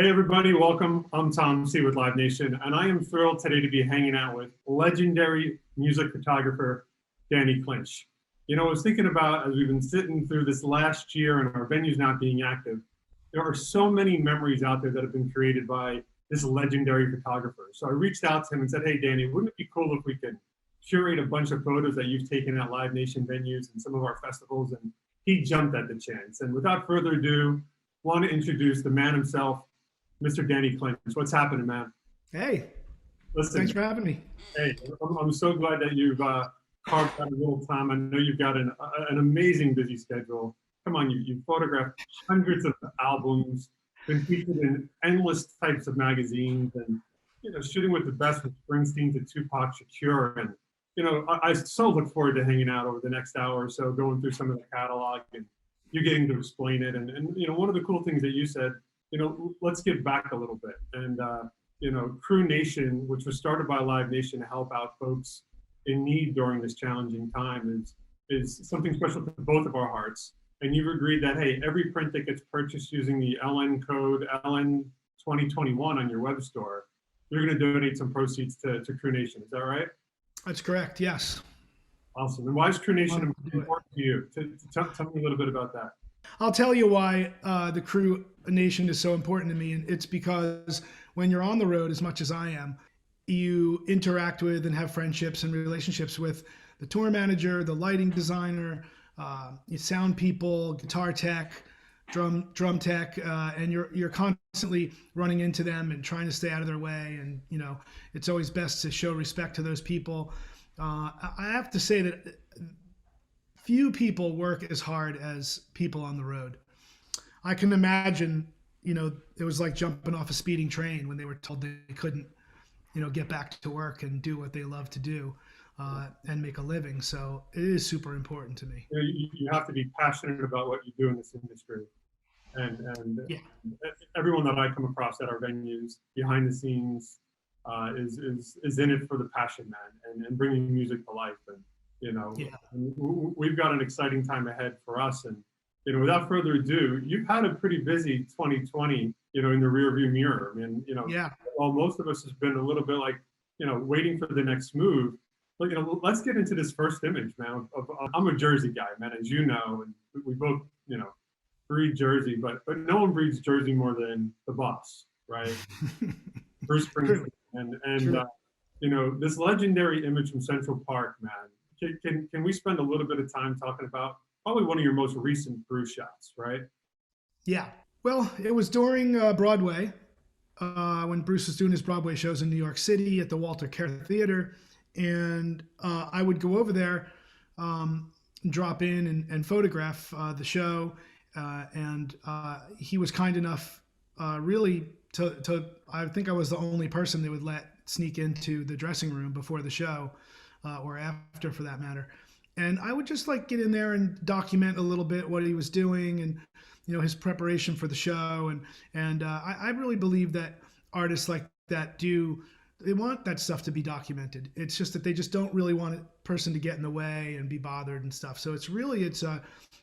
Hey everybody, welcome. I'm Tom C with Live Nation, and I am thrilled today to be hanging out with legendary music photographer Danny Clinch. You know, I was thinking about, as we've been sitting through this last year and our venues not being active, there are so many memories out there that have been created by this legendary photographer. So I reached out to him and said, hey Danny, wouldn't it be cool if we could curate a bunch of photos that you've taken at Live Nation venues and some of our festivals? And he jumped at the chance. And without further ado, want to introduce the man himself, Mr. Danny Clinch. What's happening, man? Hey, Listen, thanks for having me. hey, I'm so glad that you've carved out a little time. I know you've got an amazing busy schedule. Come on, you've photographed hundreds of albums, been featured in endless types of magazines, and shooting with the best, from Springsteen to Tupac, Shakur, and I so look forward to hanging out over the next hour or so, going through some of the catalog and you getting to explain it. And one of the cool things that you said, let's give back a little bit. And, Crew Nation, which was started by Live Nation to help out folks in need during this challenging time, is something special to both of our hearts. And you've agreed that, hey, every print that gets purchased using the LN code LN2021 on your web store, you're going to donate some proceeds to Crew Nation. Is that right? That's correct. Yes. Awesome. And why is Crew Nation important to you? Tell me a little bit about that. I'll tell you why the Crew Nation is so important to me. And it's because when you're on the road, as much as I am, you interact with and have friendships and relationships with the tour manager, the lighting designer, sound people, guitar tech, drum tech, and you're constantly running into them and trying to stay out of their way. And it's always best to show respect to those people. I have to say that few people work as hard as people on the road. I can imagine, it was like jumping off a speeding train when they were told they couldn't, get back to work and do what they love to do and make a living. So it is super important to me. You have to be passionate about what you do in this industry. And yeah. Everyone that I come across at our venues behind the scenes is in it for the passion, man, and bringing music to life. And we've got an exciting time ahead for us. And without further ado, you've had a pretty busy 2020, in the rearview mirror. I mean, while most of us has been a little bit like, waiting for the next move. But let's get into this first image, man. I'm a Jersey guy, man, as you know, and we both, breed Jersey, but no one breeds Jersey more than the boss, right? Bruce Springsteen. And this legendary image from Central Park, man. Can we spend a little bit of time talking about probably one of your most recent Bruce shots, right? Yeah. Well, it was during Broadway, when Bruce was doing his Broadway shows in New York City at the Walter Kerr Theater. And I would go over there, drop in and photograph the show. And he was kind enough, really, to I think I was the only person they would let sneak into the dressing room before the show, or after, for that matter. And I would just get in there and document a little bit what he was doing and his preparation for the show. And I really believe that artists like that they want that stuff to be documented. It's just that they just don't really want a person to get in the way and be bothered and stuff. So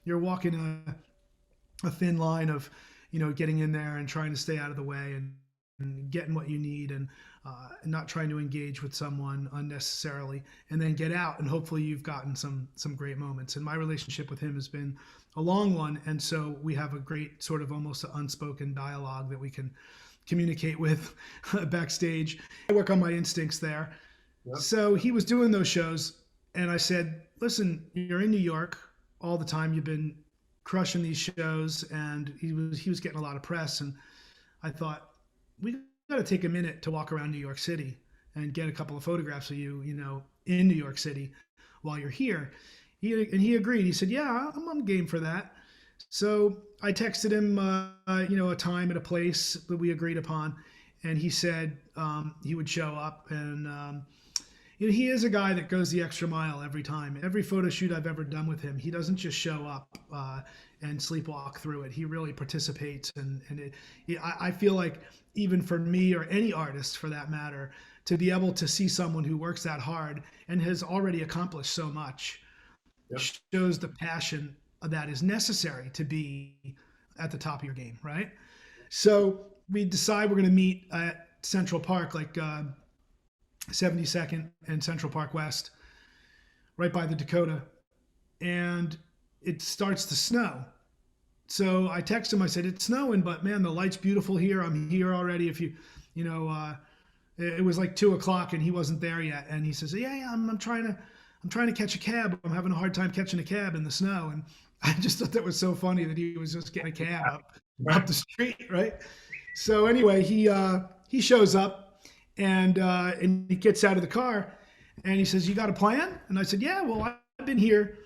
you're walking a thin line of, getting in there and trying to stay out of the way and getting what you need and not trying to engage with someone unnecessarily, and then get out and hopefully you've gotten some great moments. And my relationship with him has been a long one. And so we have a great sort of almost unspoken dialogue that we can communicate with backstage. I work on my instincts there. Yep. So he was doing those shows and I said, listen, you're in New York all the time. You've been crushing these shows, and he was getting a lot of press. And I thought, we got to take a minute to walk around New York City and get a couple of photographs of you, in New York City while you're here. He agreed. He said, yeah, I'm game for that. So I texted him, a time and a place that we agreed upon. And he said he would show up. And he is a guy that goes the extra mile every time. Every photo shoot I've ever done with him, he doesn't just show up and sleepwalk through it. He really participates. I feel like even for me, or any artist for that matter, to be able to see someone who works that hard and has already accomplished so much, yep, shows the passion that is necessary to be at the top of your game, right? So we decide we're going to meet at Central Park, like 72nd and Central Park West, right by the Dakota. And it starts to snow. So I text him, I said, it's snowing, but man, the light's beautiful here. I'm here already. If it was like 2:00 and he wasn't there yet. And he says, yeah, I'm trying to catch a cab. I'm having a hard time catching a cab in the snow. And I just thought that was so funny that he was just getting a cab up the street, right? So anyway, he shows up and he gets out of the car and he says, you got a plan? And I said, yeah, well, I've been here,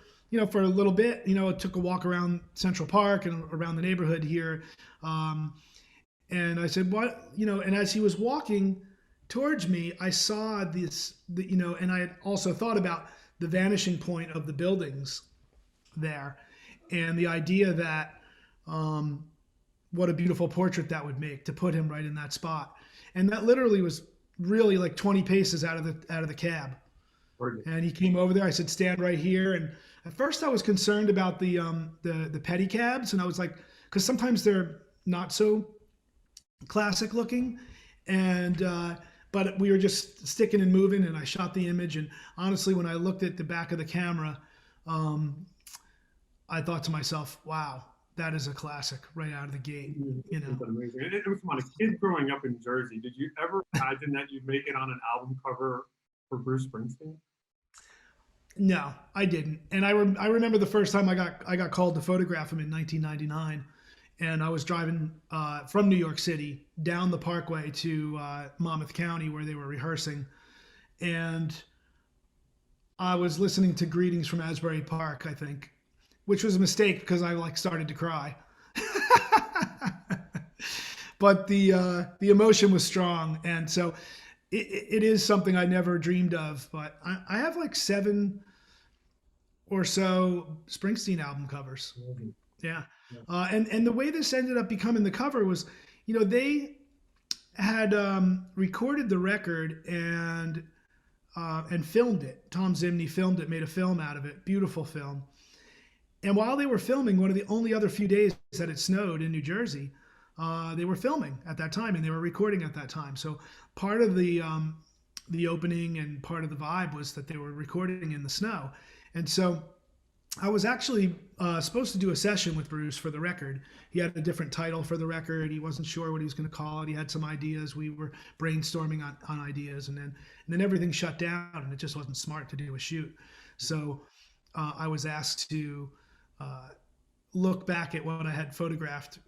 for a little bit. I took a walk around Central Park and around the neighborhood here. And I said, what, and as he was walking towards me, I saw this, and I had also thought about the vanishing point of the buildings there and the idea that, what a beautiful portrait that would make to put him right in that spot. And that literally was really like 20 paces out of the cab. And he came over there. I said, stand right here. And at first I was concerned about the pedicabs. And I was like, because sometimes they're not so classic looking. And, but we were just sticking and moving and I shot the image. And honestly, when I looked at the back of the camera, I thought to myself, wow, that is a classic right out of the gate. It's amazing. It was fun. A kid growing up in Jersey, did you ever imagine that you'd make it on an album cover for Bruce Springsteen? No, I didn't. And I remember the first time I got called to photograph him in 1999, and I was driving from New York City down the Parkway to Monmouth County where they were rehearsing, and I was listening to Greetings from Asbury Park, I think, which was a mistake because I started to cry. But the emotion was strong, and so it is something I never dreamed of. But I have like 7 or so Springsteen album covers. Mm-hmm. Yeah, and the way this ended up becoming the cover was, they had recorded the record and filmed it. Tom Zimney filmed it, made a film out of it, beautiful film. And while they were filming, one of the only other few days that it snowed in New Jersey, they were filming at that time and they were recording at that time. So part of the opening and part of the vibe was that they were recording in the snow. And so I was actually supposed to do a session with Bruce for the record. He had a different title for the record. He wasn't sure what he was going to call it. He had some ideas. We were brainstorming on ideas, and then everything shut down, and it just wasn't smart to do a shoot. So I was asked to look back at what I had photographed,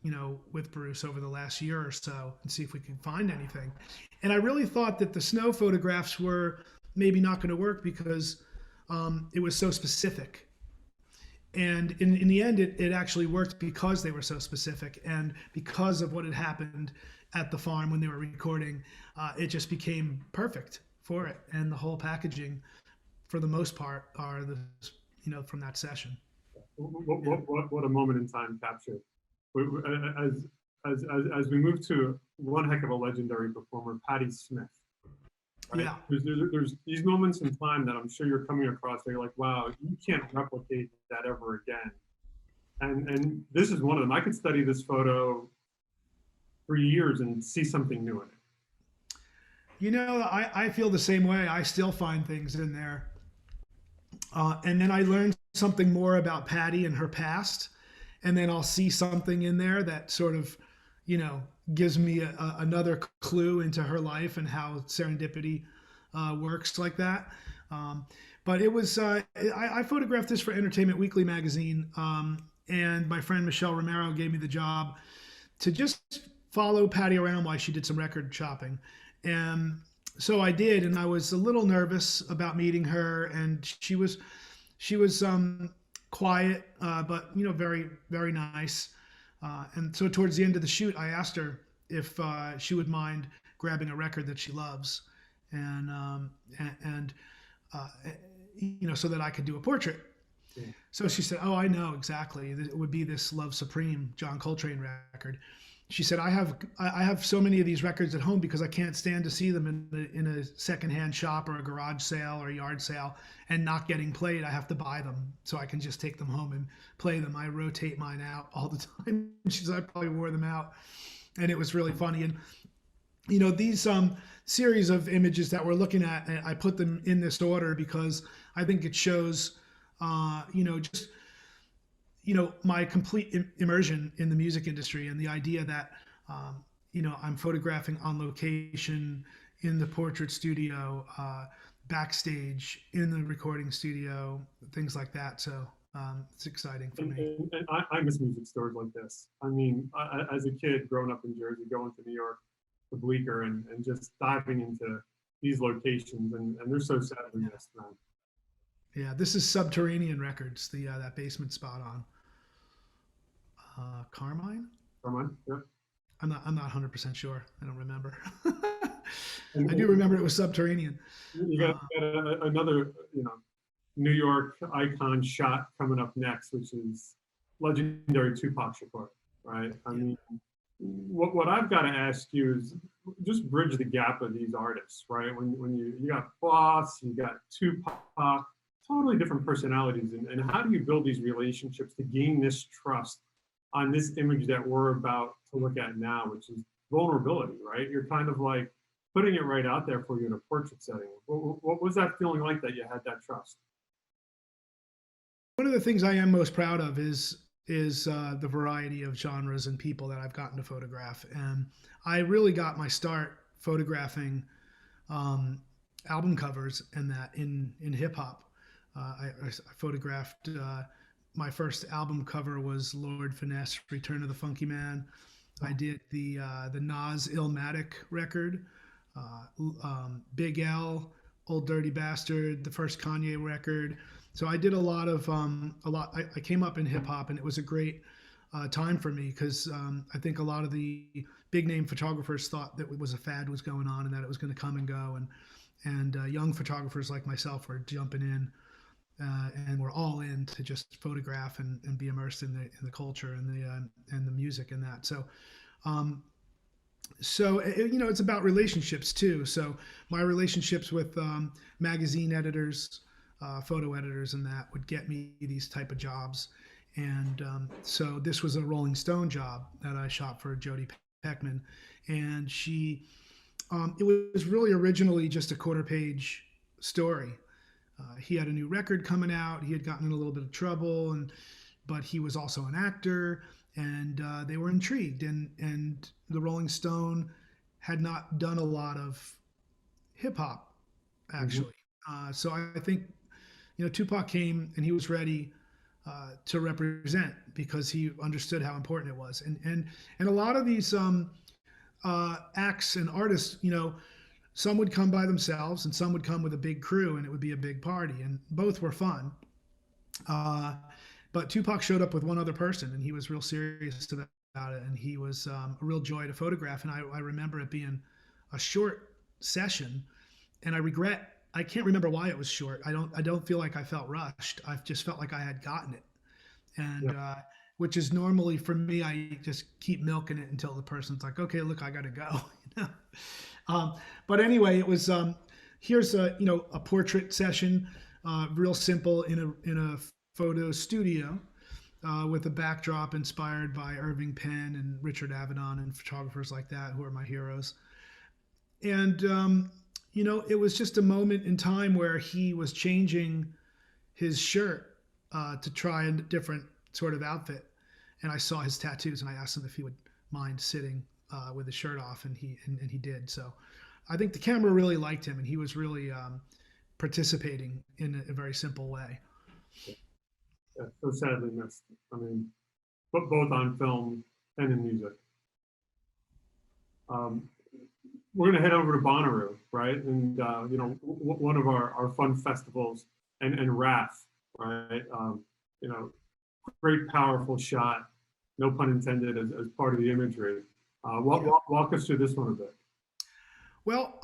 with Bruce over the last year or so and see if we could find anything. And I really thought that the snow photographs were maybe not going to work because it was so specific. And in the end, it actually worked because they were so specific and because of what had happened at the farm when they were recording. It just became perfect for it. And the whole packaging, for the most part, are from that session. What a moment in time capture. As we move to one heck of a legendary performer, Patti Smith. Right? Yeah. There's these moments in time that I'm sure you're coming across. They're like, wow, you can't replicate that ever again. And this is one of them. I could study this photo for years and see something new in it. I feel the same way. I still find things in there. And then I learned something more about Patti and her past. And then I'll see something in there that sort of, gives me another clue into her life and how serendipity works like that. But it was, I photographed this for Entertainment Weekly magazine. And my friend Michelle Romero gave me the job to just follow Patti around while she did some record shopping. And so I did, and I was a little nervous about meeting her, and she was quiet, but very, very nice. And so towards the end of the shoot, I asked her if she would mind grabbing a record that she loves, and so that I could do a portrait. Yeah. So she said, "Oh, I know exactly. It would be this Love Supreme John Coltrane record." She said, I have so many of these records at home because I can't stand to see them in a secondhand shop or a garage sale or a yard sale and not getting played. I have to buy them so I can just take them home and play them. I rotate mine out all the time. She said, I probably wore them out. and it was really funny. And these series of images that we're looking at, and I put them in this order because I think it shows, just my complete immersion in the music industry, and the idea that I'm photographing on location, in the portrait studio, backstage, in the recording studio, things like that. So it's exciting for me. And I miss music stores like this. I mean, as a kid growing up in Jersey, going to New York, the Bleecker, and just diving into these locations, and they're so sadly missed, man. Yeah, this is Subterranean Records, the that basement spot on Carmine. Carmine, yeah. I'm not 100% sure. I don't remember. I do remember it was Subterranean. You got another, New York icon shot coming up next, which is legendary Tupac Shakur, right? I mean, what I've got to ask you is just bridge the gap of these artists, right? When you got Boss, you got Tupac, totally different personalities, and how do you build these relationships to gain this trust on this image that we're about to look at now, which is vulnerability, right? You're kind of like putting it right out there for you in a portrait setting. What was that feeling like that you had that trust? One of the things I am most proud of is the variety of genres and people that I've gotten to photograph. And I really got my start photographing album covers and that in hip hop. I photographed my first album cover was Lord Finesse, Return of the Funky Man. I did the Nas Illmatic record, Big L, Old Dirty Bastard, the first Kanye record. So I did a lot. I came up in hip hop, and it was a great time for me because I think a lot of the big name photographers thought that it was a fad was going on and that it was going to come and go, and young photographers like myself were jumping in. And we're all in to just photograph and be immersed in the culture and the music and that. So it's about relationships too. So my relationships with magazine editors, photo editors, and that would get me these type of jobs. And so this was a Rolling Stone job that I shot for Jody Peckman, and she. It was really originally just a quarter-page story. He had a new record coming out. He had gotten in a little bit of trouble, but he was also an actor, and they were intrigued. And the Rolling Stone had not done a lot of hip hop, actually. So I think, Tupac came and he was ready to represent because he understood how important it was. And a lot of these acts and artists, some would come by themselves and some would come with a big crew, and it would be a big party, and both were fun. But Tupac showed up with one other person, and he was real serious about it, and he was a real joy to photograph. And I remember it being a short session, and I can't remember why it was short. I don't feel like I felt rushed. I just felt like I had gotten it. And which is normally for me, I just keep milking it until the person's like, okay, look, I got to go. But anyway, it was here's a portrait session, real simple in a photo studio with a backdrop inspired by Irving Penn and Richard Avedon and photographers like that who are my heroes. And it was just a moment in time where he was changing his shirt to try a different sort of outfit, and I saw his tattoos, and I asked him if he would mind sitting with his shirt off, and he did. So I think the camera really liked him, and he was really participating in a very simple way. Yeah, so sadly missed. I mean, but both on film and in music. We're going to head over to Bonnaroo, right? And one of our fun festivals, and Wrath, right? Great, powerful shot, no pun intended, as part of the imagery. Walk us through this one a bit. Well,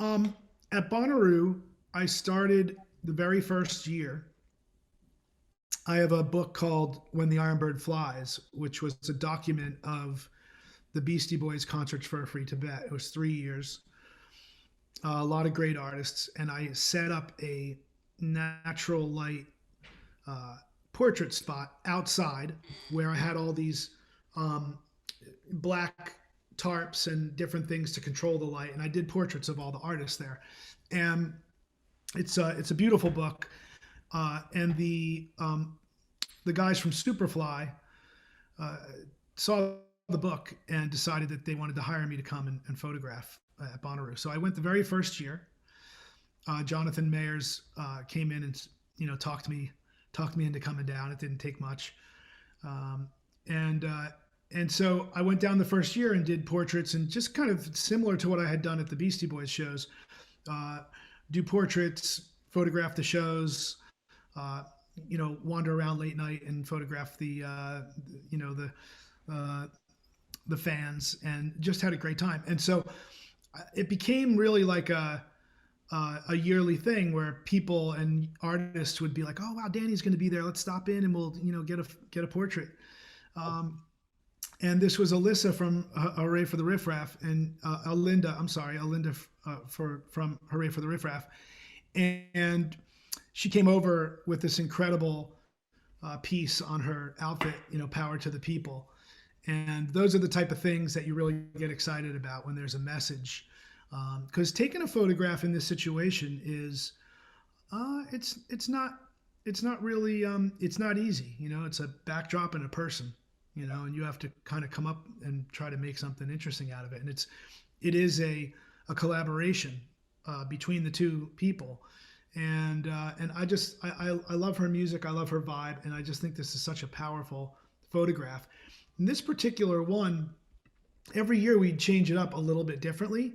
at Bonnaroo, I started the very first year. I have a book called When the Iron Bird Flies, which was a document of the Beastie Boys concerts for a free Tibet. It was 3 years, a lot of great artists, and I set up a natural light portrait spot outside where I had all these black tarps and different things to control the light. And I did portraits of all the artists there. And it's a beautiful book. And the guys from Superfly saw the book and decided that they wanted to hire me to come and photograph at Bonnaroo. So I went the very first year. Jonathan Mayers came in and talked me into coming down. It didn't take much, and so I went down the first year and did portraits, and just kind of similar to what I had done at the Beastie Boys shows, do portraits, photograph the shows, wander around late night and photograph the fans, and just had a great time. And so it became really like a yearly thing where people and artists would be like, "Oh wow, Danny's going to be there. Let's stop in and we'll get a portrait." And this was Alyssa from Hooray for the Riff Raff, and Alinda from Hooray for the Riff Raff, and she came over with this incredible piece on her outfit, Power to the People. And those are the type of things that you really get excited about when there's a message. Because taking a photograph in this situation is, it's not really, it's not easy. It's a backdrop and a person, and you have to kind of come up and try to make something interesting out of it. And it is a collaboration between the two people. And I love her music. I love her vibe. And I just think this is such a powerful photograph. And this particular one, every year we'd change it up a little bit differently.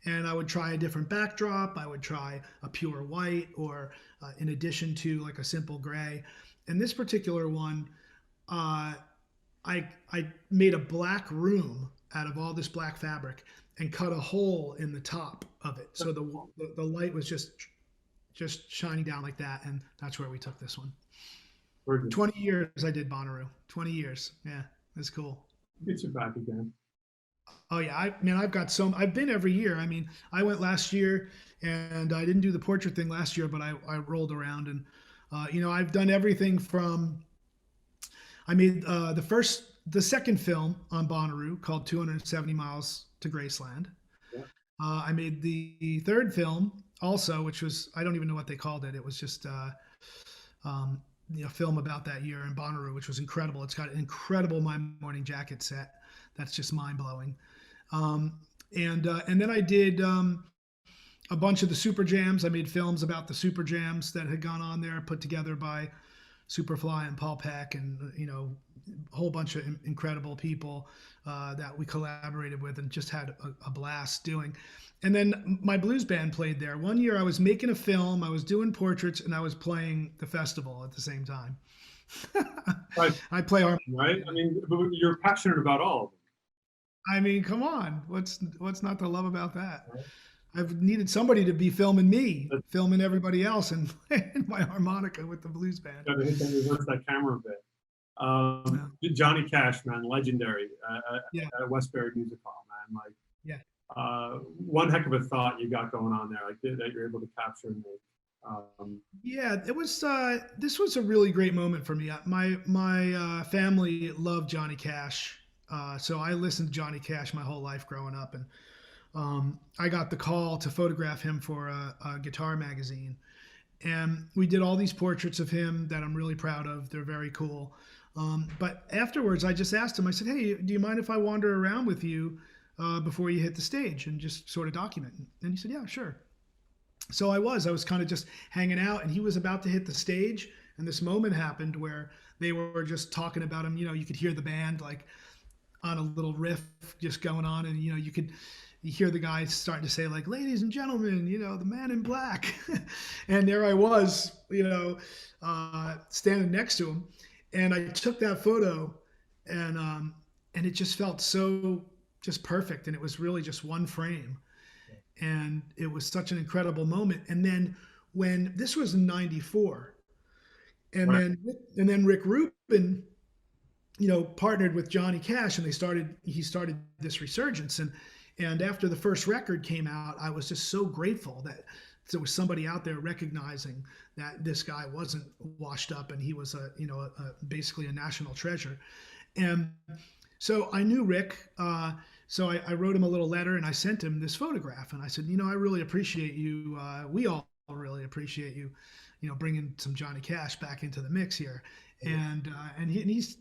And I would try a different backdrop. I would try a pure white, or in addition to like a simple gray. And this particular one, I made a black room out of all this black fabric and cut a hole in the top of it. So the light was just shining down like that. And that's where we took this one. 20 years I did Bonnaroo. 20 years. Yeah, that's cool. Get you back again. Oh yeah, I've been every year. I mean, I went last year, and I didn't do the portrait thing last year, but I rolled around, and I've done everything from. I made the second film on Bonnaroo called 270 Miles to Graceland. Yeah. I made the third film also, which was, I don't even know what they called it. It was just a film about that year in Bonnaroo, which was incredible. It's got an incredible My Morning Jacket set. That's just mind blowing. And then I did a bunch of the Super Jams. I made films about the Super Jams that had gone on there, put together by Superfly and Paul Peck, and a whole bunch of incredible people that we collaborated with and just had a blast doing. And then my blues band played there. One year I was making a film, I was doing portraits, and I was playing the festival at the same time. Right. I play harmonica. Right? I mean, but you're passionate about all of them. I mean, come on. What's not to love about that? Right. I've needed somebody to be filming me, filming everybody else, and playing my harmonica with the blues band. Got to hit that camera a bit. Johnny Cash, man, legendary at Westbury Music Hall, man. One heck of a thought you got going on there, that you're able to capture and make. It was. This was a really great moment for me. My family loved Johnny Cash, so I listened to Johnny Cash my whole life growing up, and I got the call to photograph him for a guitar magazine, and we did all these portraits of him that I'm really proud of. They're very cool. But afterwards, I just asked him. I said, "Hey, do you mind if I wander around with you before you hit the stage and just sort of document?" And he said, "Yeah, sure." So I was kind of just hanging out, and he was about to hit the stage, and this moment happened where they were just talking about him. You could hear the band like on a little riff just going on, and you hear the guys starting to say like, "Ladies and gentlemen, the man in black," and there I was, standing next to him, and I took that photo, and it just felt so just perfect, and it was really just one frame. And it was such an incredible moment. And then when this was in '94, and right. then Rick Rubin, partnered with Johnny Cash, and he started this resurgence. And after the first record came out, I was just so grateful that there was somebody out there recognizing that this guy wasn't washed up, and he was basically a national treasure. And so I knew Rick. So I wrote him a little letter and I sent him this photograph. And I said, I really appreciate you. We all really appreciate you, bringing some Johnny Cash back into the mix here. And he's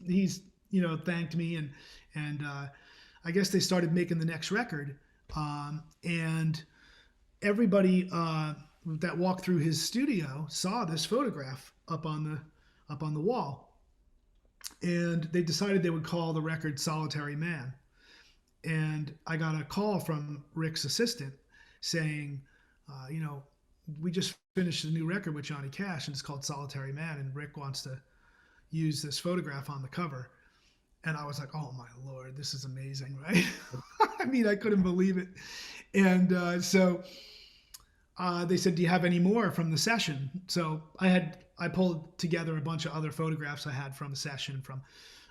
thanked me, and I guess they started making the next record. And everybody that walked through his studio saw this photograph up on the wall, and they decided they would call the record "Solitary Man." And I got a call from Rick's assistant saying, we just finished a new record with Johnny Cash and it's called Solitary Man, and Rick wants to use this photograph on the cover. And I was like, oh my Lord, this is amazing, right? I mean, I couldn't believe it. And so they said, do you have any more from the session? So I pulled together a bunch of other photographs I had from the session from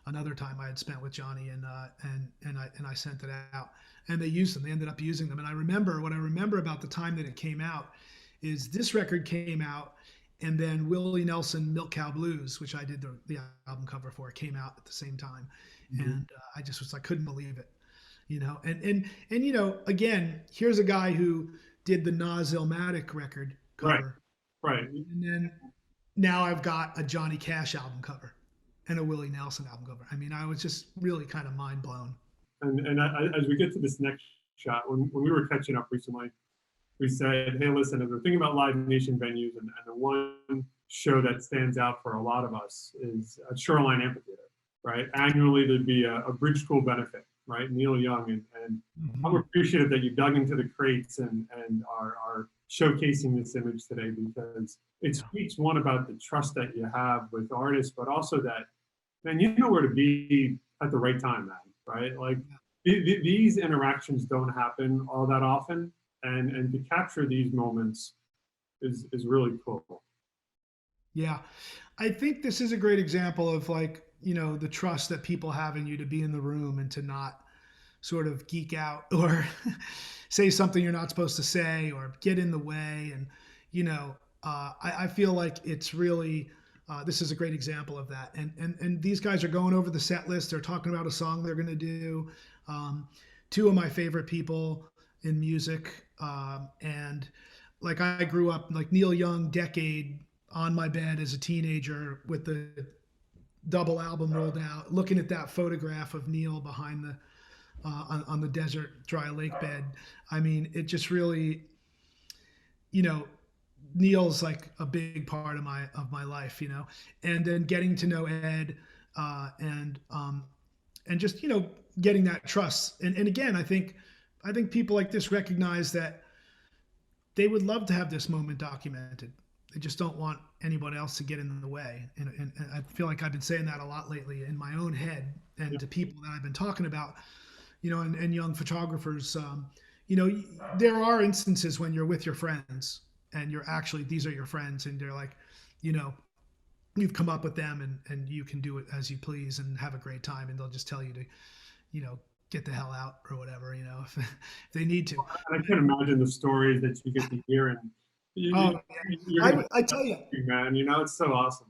another time I had spent with Johnny, and I sent it out, and they used them. They ended up using them. And what I remember about the time that it came out is this record came out, and then Willie Nelson, Milk Cow Blues, which I did the album cover for, came out at the same time. Mm-hmm. And I just was like, couldn't believe it, and again, here's a guy who did the Nas Illmatic record cover. Right. And then now I've got a Johnny Cash album cover and a Willie Nelson album cover. I mean, I was just really kind of mind blown. And as we get to this next shot, when we were catching up recently, we said, hey, listen, as we're thinking about Live Nation venues, and the one show that stands out for a lot of us is at Shoreline Amphitheater, right? Annually, there'd be a bridge school benefit, right? Neil Young, and mm-hmm. I'm appreciative that you dug into the crates and are showcasing this image today, because it speaks, one, about the trust that you have with artists, but also that, man, you know where to be at the right time, man, right? Like these interactions don't happen all that often, and to capture these moments is really cool. Yeah, I think this is a great example of, like, the trust that people have in you to be in the room and to not sort of geek out or say something you're not supposed to say or get in the way. And I feel like it's really this is a great example of that. And these guys are going over the set list. They're talking about a song they're going to do. Two of my favorite people in music. And like, I grew up like Neil Young decade on my bed as a teenager with the double album rolled out, looking at that photograph of Neil behind the on the desert dry lake bed. I mean, it just really, Neil's like a big part of my life, and then getting to know Ed, and just, getting that trust. And again, I think people like this recognize that they would love to have this moment documented. They just don't want anyone else to get in the way. And I feel like I've been saying that a lot lately in my own head, and to people that I've been talking about, and young photographers. There are instances when you're with your friends and these are your friends, and they're like, you've come up with them, and you can do it as you please and have a great time, and they'll just tell you to, get the hell out or whatever, if they need to. I can imagine the stories that you get to hear, and I tell you, man, it's so awesome.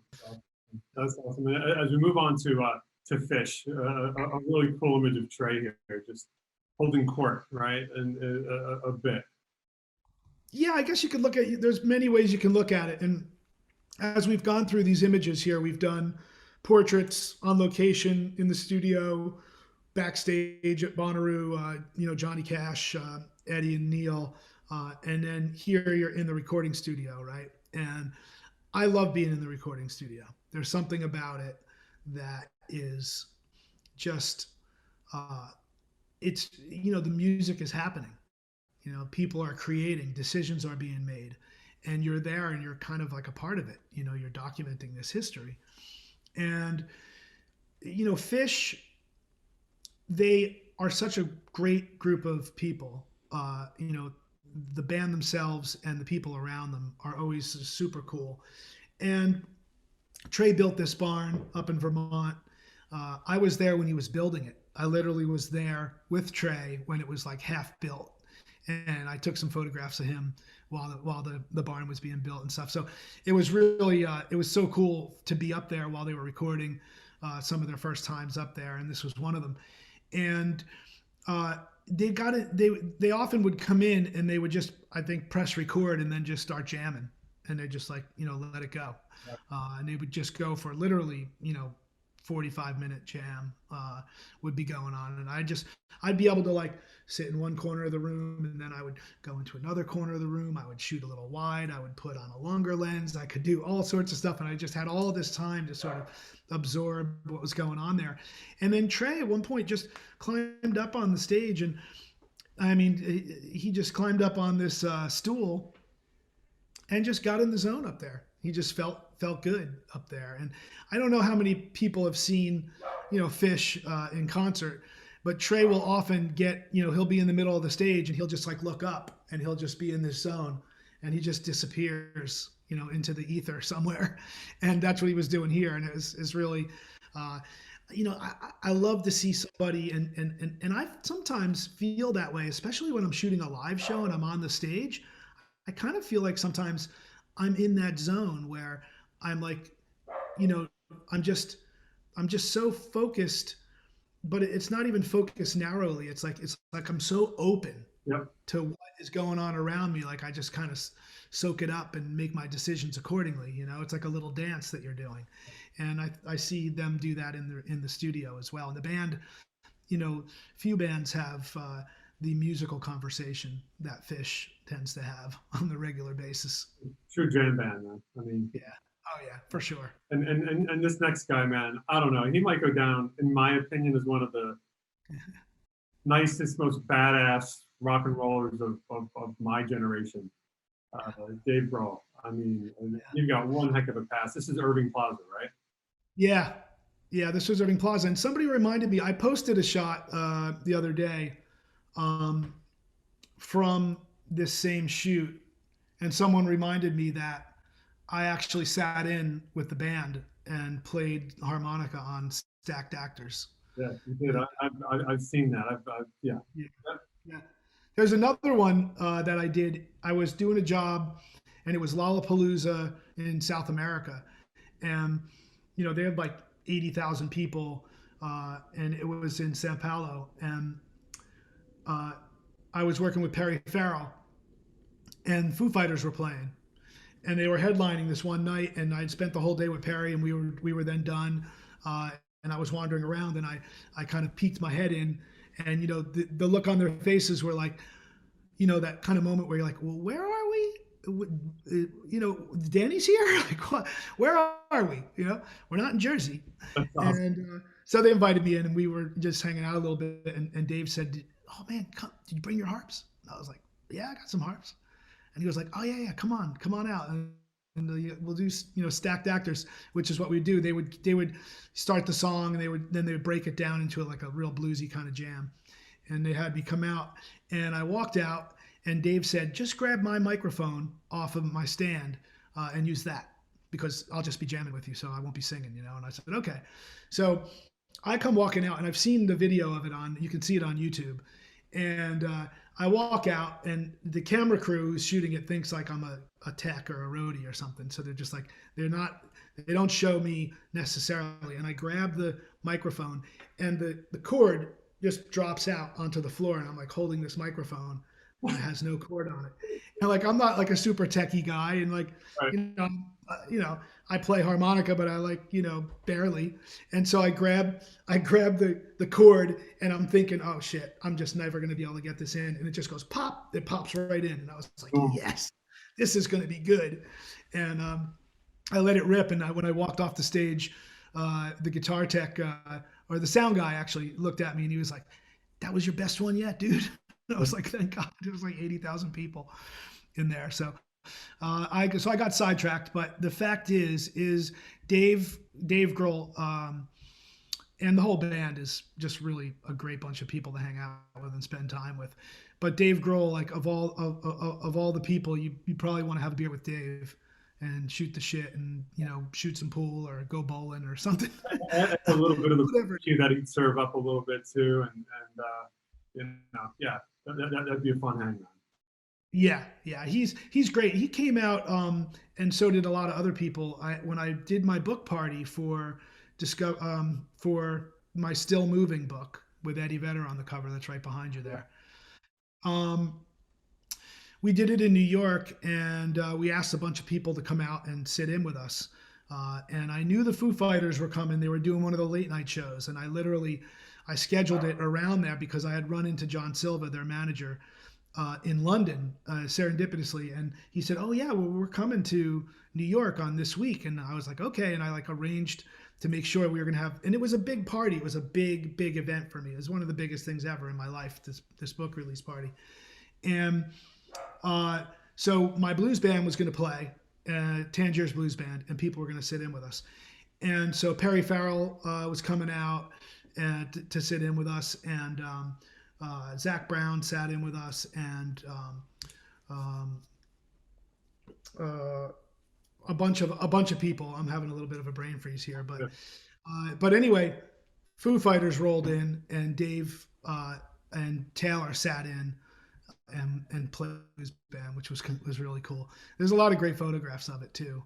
That's awesome. As we move on to Phish, a really cool image of Trey here, just holding court, right, and a bit. Yeah, I guess you could look at. There's many ways you can look at it, and as we've gone through these images here, we've done portraits on location in the studio, backstage at Bonnaroo, Johnny Cash, Eddie and Neil, and then here you're in the recording studio, right? And I love being in the recording studio. There's something about it that is just, it's, the music is happening. People are creating, decisions are being made, and you're there and you're kind of like a part of it. You're documenting this history. And, Phish, they are such a great group of people. The band themselves and the people around them are always super cool. And Trey built this barn up in Vermont. I was there when he was building it. I literally was there with Trey when it was like half built. And I took some photographs of him while the barn was being built and stuff. So it was really, it was so cool to be up there while they were recording some of their first times up there. And this was one of them. And they got it. They often would come in and they would just, I think, press record and then just start jamming, and they just like, let it go, and they would just go for literally 45-minute jam would be going on, and I'd be able to like sit in one corner of the room, and then I would go into another corner of the room. I would shoot a little wide. I would put on a longer lens. I could do all sorts of stuff, and I just had all this time to sort of absorb what was going on there. And then Trey at one point just climbed up on the stage, and I mean, he just climbed up on this stool and just got in the zone up there. He just felt good up there. And I don't know how many people have seen, Phish in concert, but Trey will often get, he'll be in the middle of the stage and he'll just like look up and he'll just be in this zone and he just disappears, into the ether somewhere. And that's what he was doing here. And it's really, I love to see somebody, and I sometimes feel that way, especially when I'm shooting a live show and I'm on the stage. I kind of feel like sometimes I'm in that zone where I'm like, I'm just so focused, but it's not even focused narrowly. It's like I'm so open to what is going on around me. Like I just kind of soak it up and make my decisions accordingly. It's like a little dance that you're doing. And I see them do that in the studio as well. And the band, few bands have the musical conversation that Phish tends to have on the regular basis. True jam band, man. I mean, yeah. Oh yeah, for sure. And this next guy, man, I don't know. He might go down, in my opinion, as one of the nicest, most badass rock and rollers of my generation. Dave Grohl. I mean, you've got one heck of a pass. This is Irving Plaza, right? Yeah. This was Irving Plaza, and somebody reminded me. I posted a shot the other day from this same shoot, and someone reminded me that I actually sat in with the band and played harmonica on Stacked Actors. Yeah, you did. I've seen that. Yeah. There's another one that I did. I was doing a job, and it was Lollapalooza in South America, and they had like 80,000 people, and it was in Sao Paulo, and I was working with Perry Farrell, and Foo Fighters were playing, and they were headlining this one night, and I'd spent the whole day with Perry, and we were then done, and I was wandering around, and I kind of peeked my head in, and the look on their faces were like, that kind of moment where you're like, well, where are we? Danny's here. Like, what? Where are we? We're not in Jersey. That's awesome. And so they invited me in, and we were just hanging out a little bit. And Dave said, "Oh man, did you bring your harps?" And I was like, "Yeah, I got some harps." And he was like, "Oh yeah, come on out." And we'll do Stacked Actors, which is what we do. They would start the song, and they would break it down into like a real bluesy kind of jam. And they had me come out, and I walked out, and Dave said, "Just grab my microphone off of my stand and use that, because I'll just be jamming with you, so I won't be singing." And I said, "Okay." So I come walking out, and I've seen the video of it you can see it on YouTube. And I walk out, and the camera crew who's shooting it thinks like I'm a tech or a roadie or something. So they're just like, they don't show me necessarily. And I grab the microphone, and the cord just drops out onto the floor, and I'm like holding this microphone, and it has no cord on it. And like, I'm not like a super techie guy, and like, right. I play harmonica, but I like, barely. And so I grab the cord, and I'm thinking, oh shit, I'm just never going to be able to get this in. And it just goes pop, it pops right in. And I was like, yes, this is going to be good. And I let it rip. And when I walked off the stage, the guitar tech, or the sound guy actually looked at me, and he was like, "That was your best one yet, dude?" And I was like, thank God. There was like 80,000 people in there. So I got sidetracked, but the fact is Dave Grohl, and the whole band is just really a great bunch of people to hang out with and spend time with. But Dave Grohl, like of all the people, you probably want to have a beer with Dave and shoot the shit and shoot some pool or go bowling or something. A little bit of the barbecue that he'd serve up a little bit too, and that'd be a fun hang. Yeah, he's great. He came out, and so did a lot of other people. When I did my book party for my Still Moving book with Eddie Vedder on the cover, that's right behind you there. Um, we did it in New York, and we asked a bunch of people to come out and sit in with us. And I knew the Foo Fighters were coming. They were doing one of the late night shows, and I scheduled it around that because I had run into John Silva, their manager, in London, serendipitously, and he said, "Oh yeah, well we're coming to New York on this week," and I was like, "Okay," and I like arranged to make sure we were gonna have, and it was a big party. It was a big event for me. It was one of the biggest things ever in my life. This book release party, and so my blues band was gonna play, Tangier's blues band, and people were gonna sit in with us, and so Perry Farrell was coming out and to sit in with us, and Zach Brown sat in with us, and a bunch of people. I'm having a little bit of a brain freeze here, but anyway, Foo Fighters rolled in, and Dave and Taylor sat in and played his band, which was really cool. There's a lot of great photographs of it too.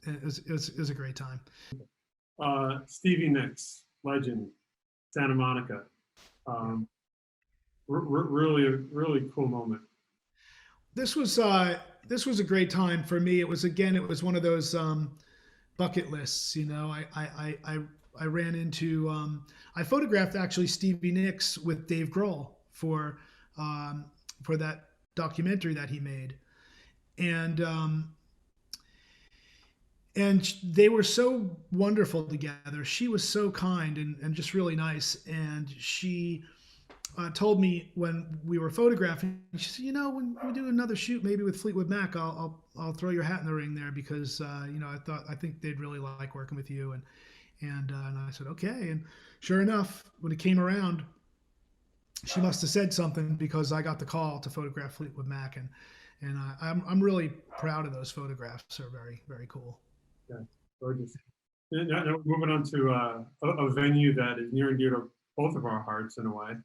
It was a great time. Stevie Nicks, legend, Santa Monica. Really cool moment. This was a great time for me. It was one of those bucket lists. You know, I ran into I photographed actually Stevie Nicks with Dave Grohl for that documentary that he made, and they were so wonderful together. She was so kind and just really nice. And she told me when we were photographing, she said, when we do another shoot, maybe with Fleetwood Mac, I'll throw your hat in the ring there because, I think they'd really like working with you. And I said, okay. And sure enough, when it came around, she must have said something because I got the call to photograph Fleetwood Mac. And I'm really proud of those photographs. They're very, very cool. Yeah, gorgeous. Now moving on to a venue that is near and dear to both of our hearts in a way,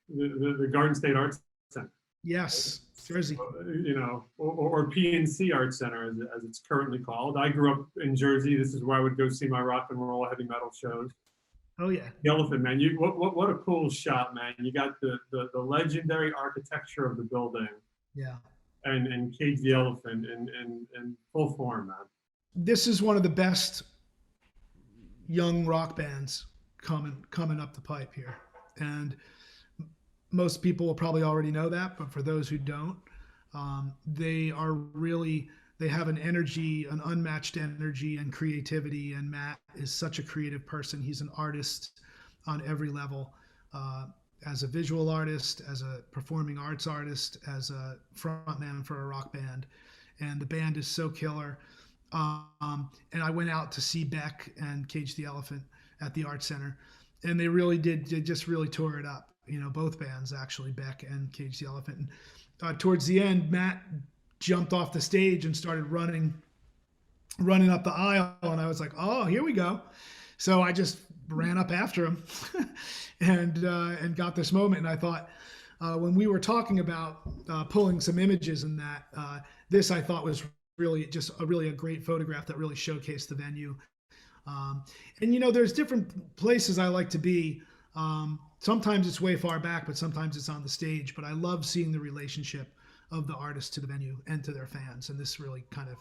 the Garden State Arts Center. Yes, Jersey. Or PNC Arts Center as it's currently called. I grew up in Jersey. This is where I would go see my rock and roll heavy metal shows. Oh yeah. The Elephant, man. What a cool shot, man. You got the legendary architecture of the building. Yeah. And Cage the Elephant in full form, man. This is one of the best young rock bands coming up the pipe here, and most people will probably already know that, but for those who don't, they have an energy, an unmatched energy and creativity, and Matt is such a creative person. He's an artist on every level, as a visual artist, as a performing arts artist, as a frontman for a rock band, and the band is so killer. And I went out to see Beck and Cage the Elephant at the Art Center, and they really did. They just really tore it up. Both bands actually, Beck and Cage the Elephant. And, towards the end, Matt jumped off the stage and started running up the aisle, and I was like, "Oh, here we go!" So I just ran up after him, and got this moment. And I thought, when we were talking about pulling some images in that, this I thought was really just a great photograph that really showcased the venue. And there's different places I like to be. Sometimes it's way far back, but sometimes it's on the stage. But I love seeing the relationship of the artist to the venue and to their fans, and this really kind of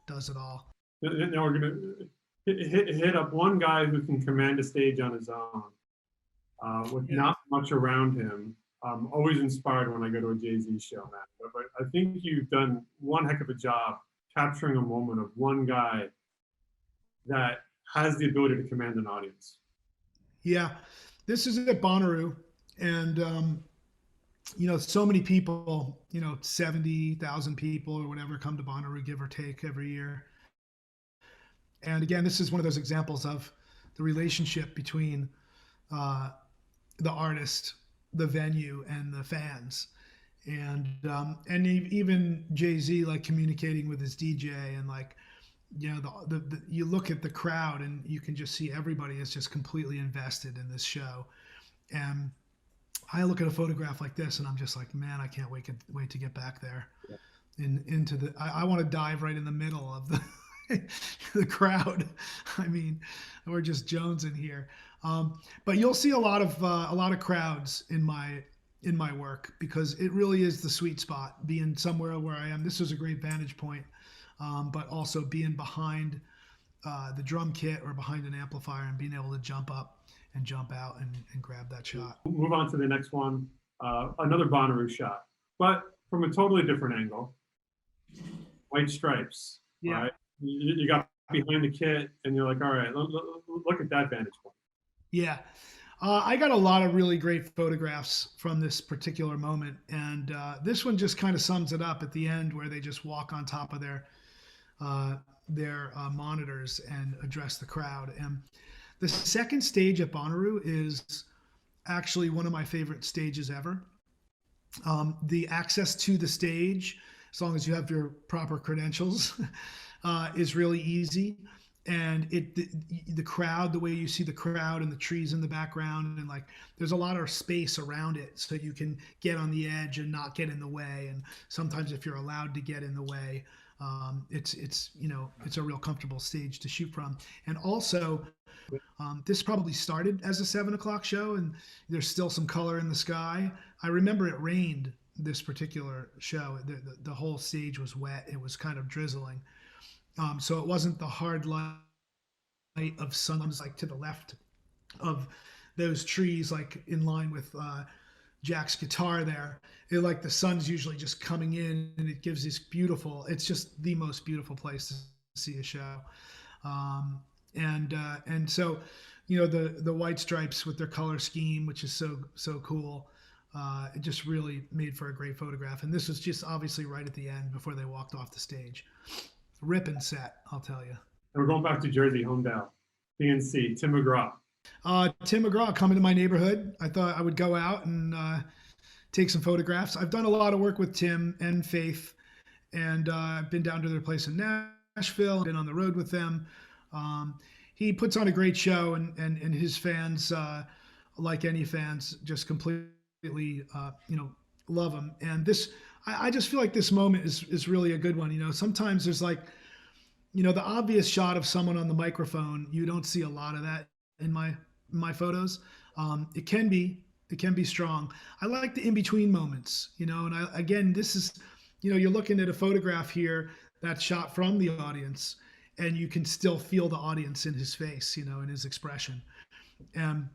does it all. Now we're gonna hit up one guy who can command a stage on his own, with not much around him. I'm always inspired when I go to a Jay-Z show, man. But I think you've done one heck of a job capturing a moment of one guy that has the ability to command an audience. Yeah, this is at Bonnaroo, and so many people, 70,000 people or whatever come to Bonnaroo, give or take, every year. And again, this is one of those examples of the relationship between the artist, the venue, and the fans. And even Jay-Z, like, communicating with his DJ, and like, you look at the crowd and you can just see everybody is just completely invested in this show. And I look at a photograph like this and I'm just like, man, I can't wait to get back there. Yeah. I want to dive right in the middle of the crowd. I mean, we're just jonesing here. But you'll see a lot of crowds in my in my work, because it really is the sweet spot, being somewhere where I am. This was a great vantage point, but also being behind the drum kit or behind an amplifier and being able to jump up and jump out and grab that shot. Move on to the next one. Another Bonnaroo shot, but from a totally different angle. White Stripes. Yeah. Right? You got behind the kit, and you're like, all right, look at that vantage point. Yeah. I got a lot of really great photographs from this particular moment, and this one just kind of sums it up at the end, where they just walk on top of their monitors and address the crowd. And the second stage at Bonnaroo is actually one of my favorite stages ever. The access to the stage, as long as you have your proper credentials, is really easy. And the crowd, the way you see the crowd and the trees in the background, and like there's a lot of space around it, so you can get on the edge and not get in the way. And sometimes if you're allowed to get in the way, it's a real comfortable stage to shoot from. And also, this probably started as a 7 o'clock show, and there's still some color in the sky. I remember it rained this particular show. The whole stage was wet. It was kind of drizzling. So it wasn't the hard light of sun. It was like to the left of those trees, like in line with Jack's guitar there. Like the sun's usually just coming in, and it gives this beautiful, it's just the most beautiful place to see a show. And so, the White Stripes with their color scheme, which is so cool, it just really made for a great photograph. And this was just obviously right at the end before they walked off the stage. Ripping set, I'll tell you. And we're going back to Jersey, Homedale, PNC, Tim McGraw. Tim McGraw coming to my neighborhood. I thought I would go out and take some photographs. I've done a lot of work with Tim and Faith, and I've been down to their place in Nashville, been on the road with them. He puts on a great show, and his fans, like any fans, just completely, love him. And I just feel like this moment is really a good one. Sometimes there's like, the obvious shot of someone on the microphone. You don't see a lot of that in my photos. It can be strong. I like the in-between moments, and this is, you're looking at a photograph here that's shot from the audience, and you can still feel the audience in his face, in his expression. And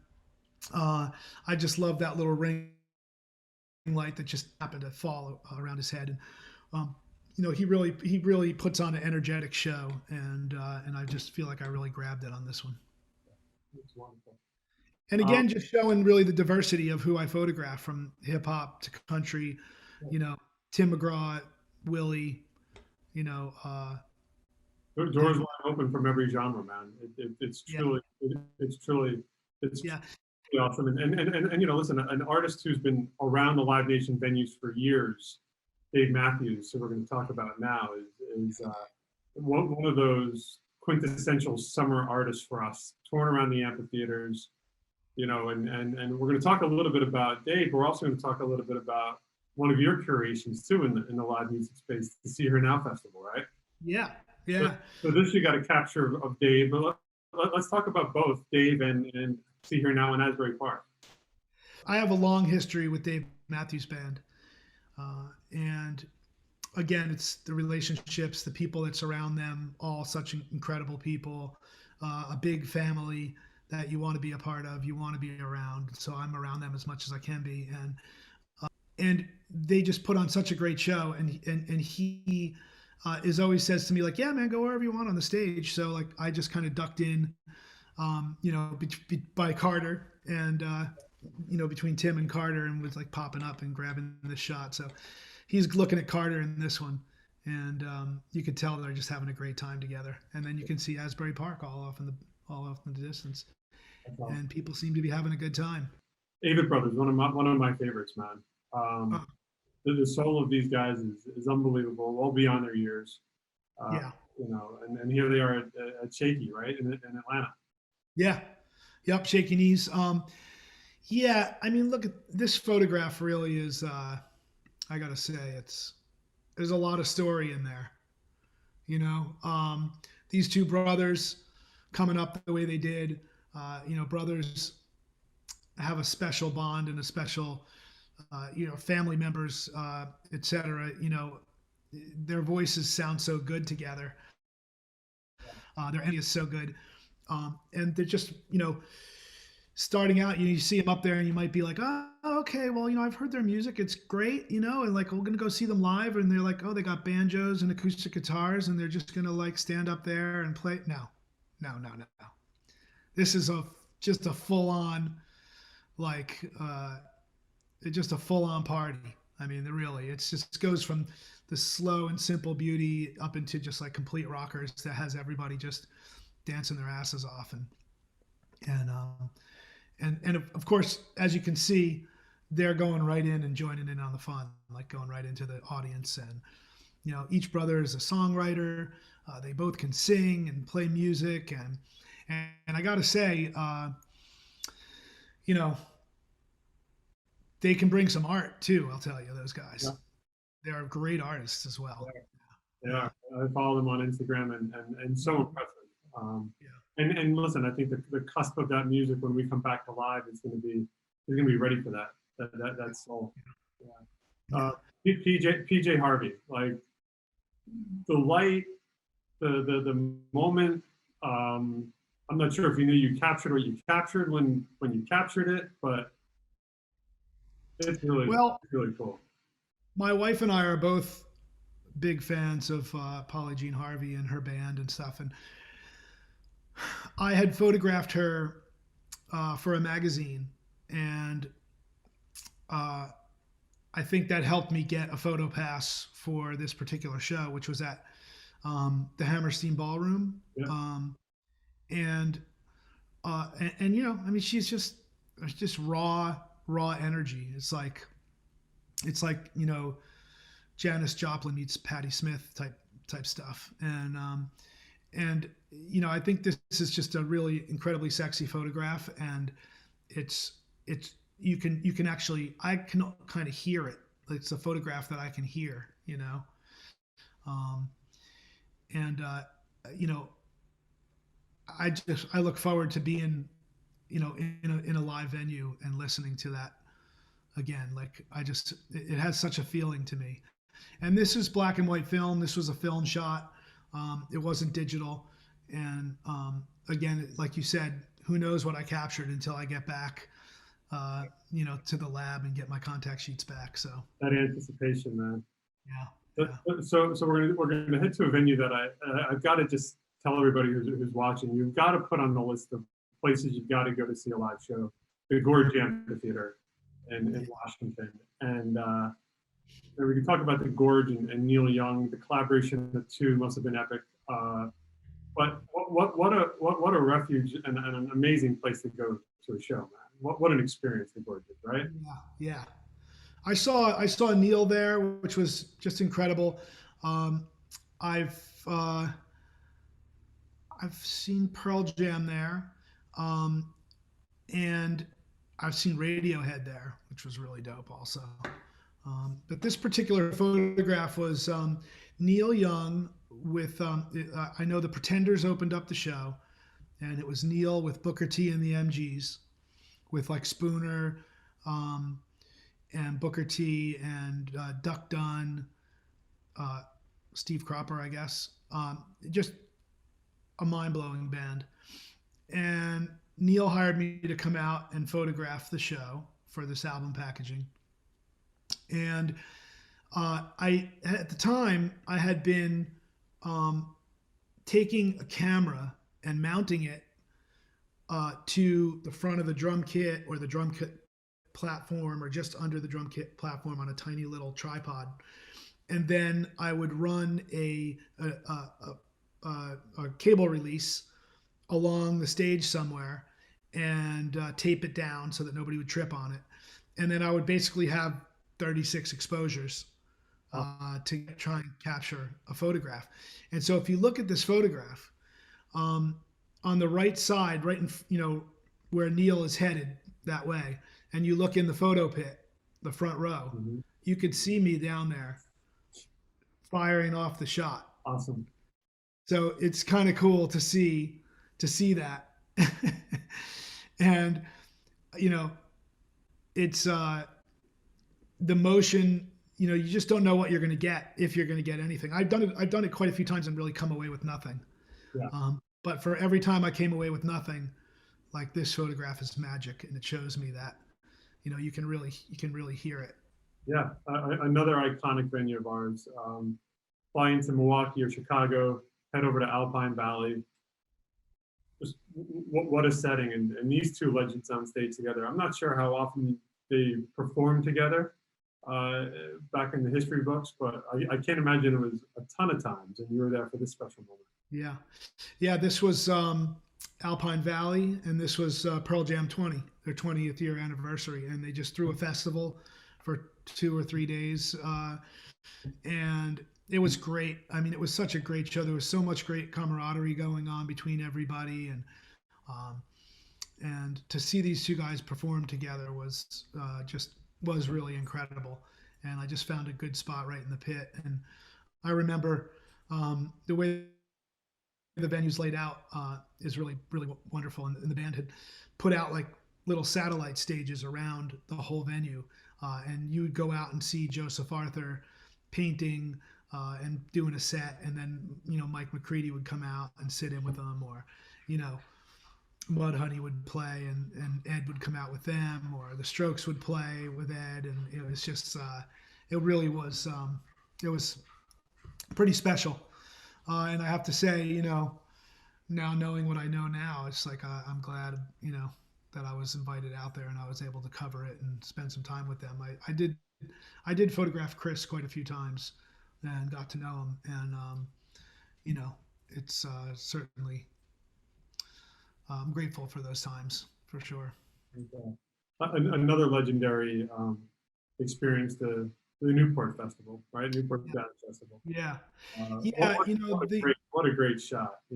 I just love that little ring light that just happened to fall around his head. And he really puts on an energetic show, and I just feel like I really grabbed it on this one. It's wonderful. And again, just showing really the diversity of who I photograph, from hip hop to country, Tim McGraw, Willie, doors wide open from every genre, man. It's truly awesome. And listen, an artist who's been around the Live Nation venues for years, Dave Matthews, who we're going to talk about now, is one of those quintessential summer artists for us, touring around the amphitheaters, and we're going to talk a little bit about Dave. We're also going to talk a little bit about one of your curations too in the live music space, the See Her Now Festival, right? Yeah. So this you got a capture of Dave, but let's talk about both Dave and See Her Now in Asbury Park. I have a long history with Dave Matthews Band, and again, it's the relationships, the people that surround them, all such incredible people, a big family that you want to be a part of, you want to be around. So I'm around them as much as I can be, and they just put on such a great show. And he is always says to me, like, yeah, man, go wherever you want on the stage. So like I just kind of ducked in, by Carter, and between Tim and Carter, and was like popping up and grabbing this shot. So he's looking at Carter in this one, and you could tell they're just having a great time together. And then you can see Asbury Park all off in the distance, and people seem to be having a good time. Avett Brothers, one of my favorites, man. The soul of these guys is unbelievable, well beyond their years. And here they are at Shaky, right, in Atlanta. Yeah, yep, Shaky Knees. Yeah, I mean, look at this photograph. Really is, I gotta say, there's a lot of story in there. These two brothers coming up the way they did. Brothers have a special bond and a special family members, etc. Their voices sound so good together. Their energy is so good, and they're just starting out. You see them up there, and you might be like, oh, okay, well, I've heard their music, it's great, and like we're gonna go see them live, and they're like, oh, they got banjos and acoustic guitars, and they're just gonna like stand up there and play. No, no, no, no, no. This is just a full on like just a full on party. I mean, really, it just goes from the slow and simple beauty up into just like complete rockers that has everybody just dancing their asses off, and of course, as you can see, they're going right in and joining in on the fun, like going right into the audience. And each brother is a songwriter. They both can sing and play music, and I gotta say, they can bring some art too. I'll tell you, those guys. Yeah. They're great artists as well. Yeah. I follow them on Instagram and so impressive. And listen, I think the cusp of that music when we come back to live is going to be ready for that's all. Yeah. PJ Harvey, like the light, the moment. I'm not sure if you knew you captured what you captured when you captured it, but it's really cool. My wife and I are both big fans of Polly Jean Harvey and her band and stuff, and I had photographed her for a magazine, and I think that helped me get a photo pass for this particular show, which was at the Hammerstein Ballroom. Yeah. And I mean, she's just raw energy. It's like Janis Joplin meets Patti Smith type stuff, and I think this is just a really incredibly sexy photograph, and you can actually, I can kind of hear it. It's a photograph that I can hear, I look forward to being, in a live venue and listening to that again. Like it has such a feeling to me. And this is black and white film. This was a film shot. It wasn't digital. And again, like you said, who knows what I captured until I get back, to the lab and get my contact sheets back. So that anticipation, man. Yeah. So we're gonna head to a venue that I've got to just tell everybody who's watching. You've got to put on the list of places you've got to go to see a live show. The Gorge Amphitheater in Washington, and we can talk about the Gorge and Neil Young. The collaboration of the two must have been epic. But what a refuge and an amazing place to go to a show, man. What an experience the Gorge is, right? Yeah. I saw Neil there, which was just incredible. I've seen Pearl Jam there, and I've seen Radiohead there, which was really dope also. But this particular photograph was Neil Young with, I know the Pretenders opened up the show, and it was Neil with Booker T and the MGs, with like Spooner and Booker T and Duck Dunn, Steve Cropper, I guess. Just a mind-blowing band. And Neil hired me to come out and photograph the show for this album packaging. And at the time, I had been taking a camera and mounting it to the front of the drum kit or the drum kit platform, or just under the drum kit platform on a tiny little tripod. And then I would run a cable release along the stage somewhere and tape it down so that nobody would trip on it. And then I would basically have 36 exposures to try and capture a photograph. And so if you look at this photograph, on the right side, right in, where Neil is headed that way, and you look in the photo pit, the front row, you could see me down there firing off the shot. Awesome. So it's kind of cool to see that. And it's the motion, you just don't know what you're going to get, if you're going to get anything. I've done it quite a few times and really come away with nothing. Yeah. But for every time I came away with nothing, like, this photograph is magic, and it shows me that, you can really hear it. Yeah. Another iconic venue of ours. Fly into Milwaukee or Chicago, head over to Alpine Valley. Just what a setting, and these two legends on stage together. I'm not sure how often they performed together back in the history books, but I can't imagine it was a ton of times, and you were there for this special moment. Yeah. This was Alpine Valley, and this was Pearl Jam 20, their 20th year anniversary, and they just threw a festival for 2 or 3 days, and it was great. I mean, it was such a great show. There was so much great camaraderie going on between everybody, and to see these two guys perform together was really incredible. And I just found a good spot right in the pit. And I remember the way the venue's laid out is really, really wonderful. And the band had put out like little satellite stages around the whole venue, and you would go out and see Joseph Arthur painting and doing a set, and then Mike McCready would come out and sit in with them, or Mudhoney would play, and Ed would come out with them, or the Strokes would play with Ed, and it was just it really was it was pretty special. And I have to say, now knowing what I know now, it's like I'm glad that I was invited out there and I was able to cover it and spend some time with them. I did photograph Chris quite a few times and got to know him, and it's certainly, I'm grateful for those times, for sure. Another legendary experience, the Newport Festival, right? Newport Jazz Festival. Yeah. What a great shot, I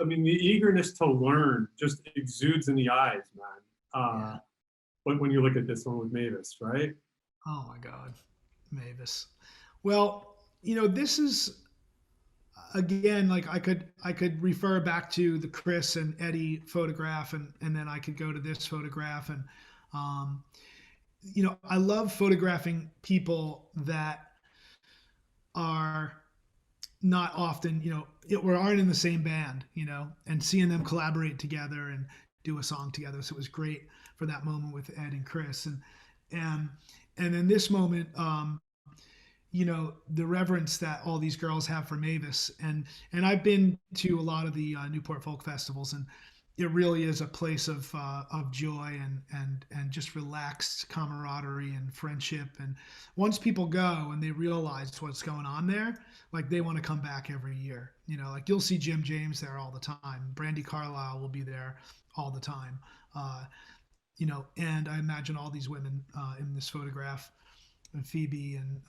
mean, the eagerness to learn just exudes in the eyes, man. But when you look at this one with Mavis, right? Oh my God, Mavis. Well, this is, again, like, I could refer back to the Chris and Eddie photograph, and then I could go to this photograph, and I love photographing people that are not often, or aren't in the same band, and seeing them collaborate together and do a song together. So it was great for that moment with Ed and Chris, and in this moment, the reverence that all these girls have for Mavis, and I've been to a lot of the Newport folk festivals, and it really is a place of joy and just relaxed camaraderie and friendship. And once people go and they realize what's going on there, like, they want to come back every year. Like, you'll see Jim James there all the time. Brandi Carlile will be there all the time. And I imagine all these women in this photograph, and Phoebe and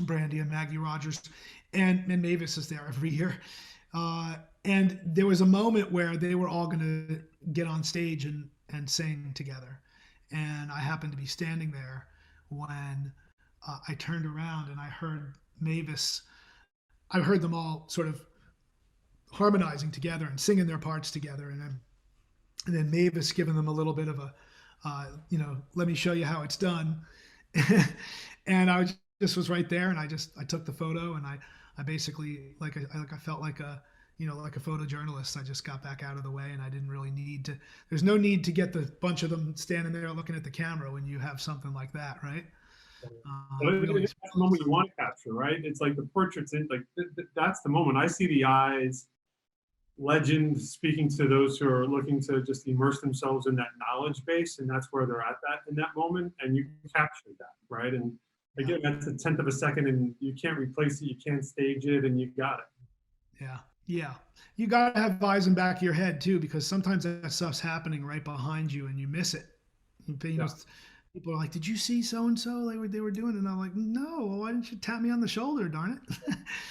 Brandi and Maggie Rogers, and Mavis is there every year. And there was a moment where they were all going to get on stage and sing together. And I happened to be standing there when I turned around and I heard Mavis. I heard them all sort of harmonizing together and singing their parts together. And then Mavis giving them a little bit of a, let me show you how it's done. And I just was right there, and I took the photo, and I basically, I felt like a photojournalist. I just got back out of the way, and I didn't really need to. There's no need to get the bunch of them standing there looking at the camera when you have something like that, right? It's the moment you want to capture, right? It's like the portraits, that's the moment. I see the eyes, legend speaking to those who are looking to just immerse themselves in that knowledge base, and that's where they're at in that moment, and you capture that, right? And again, that's a 1/10 of a second, and you can't replace it, you can't stage it, and you got it. Yeah. You got to have eyes in the back of your head too, because sometimes that stuff's happening right behind you and you miss it. People are like, "Did you see so and so? Like what they were doing?" And I'm like, "No, why didn't you tap me on the shoulder, darn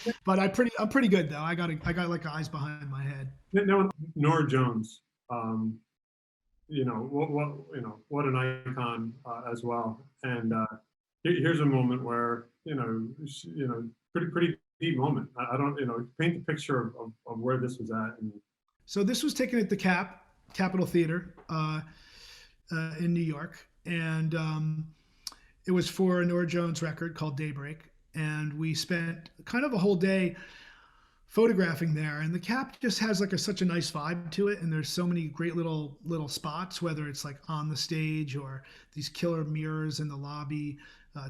it?" But I'm pretty good though. I got like eyes behind my head. Now, Norah Jones, what an icon as well. And here's a moment where pretty deep moment. I don't paint the picture of where this was at. And so this was taken at the Capitol Theater. in New York, and it was for a Norah Jones record called Daybreak, and we spent kind of a whole day photographing there. And the Cap just has like such a nice vibe to it, and there's so many great little spots, whether it's like on the stage or these killer mirrors in the lobby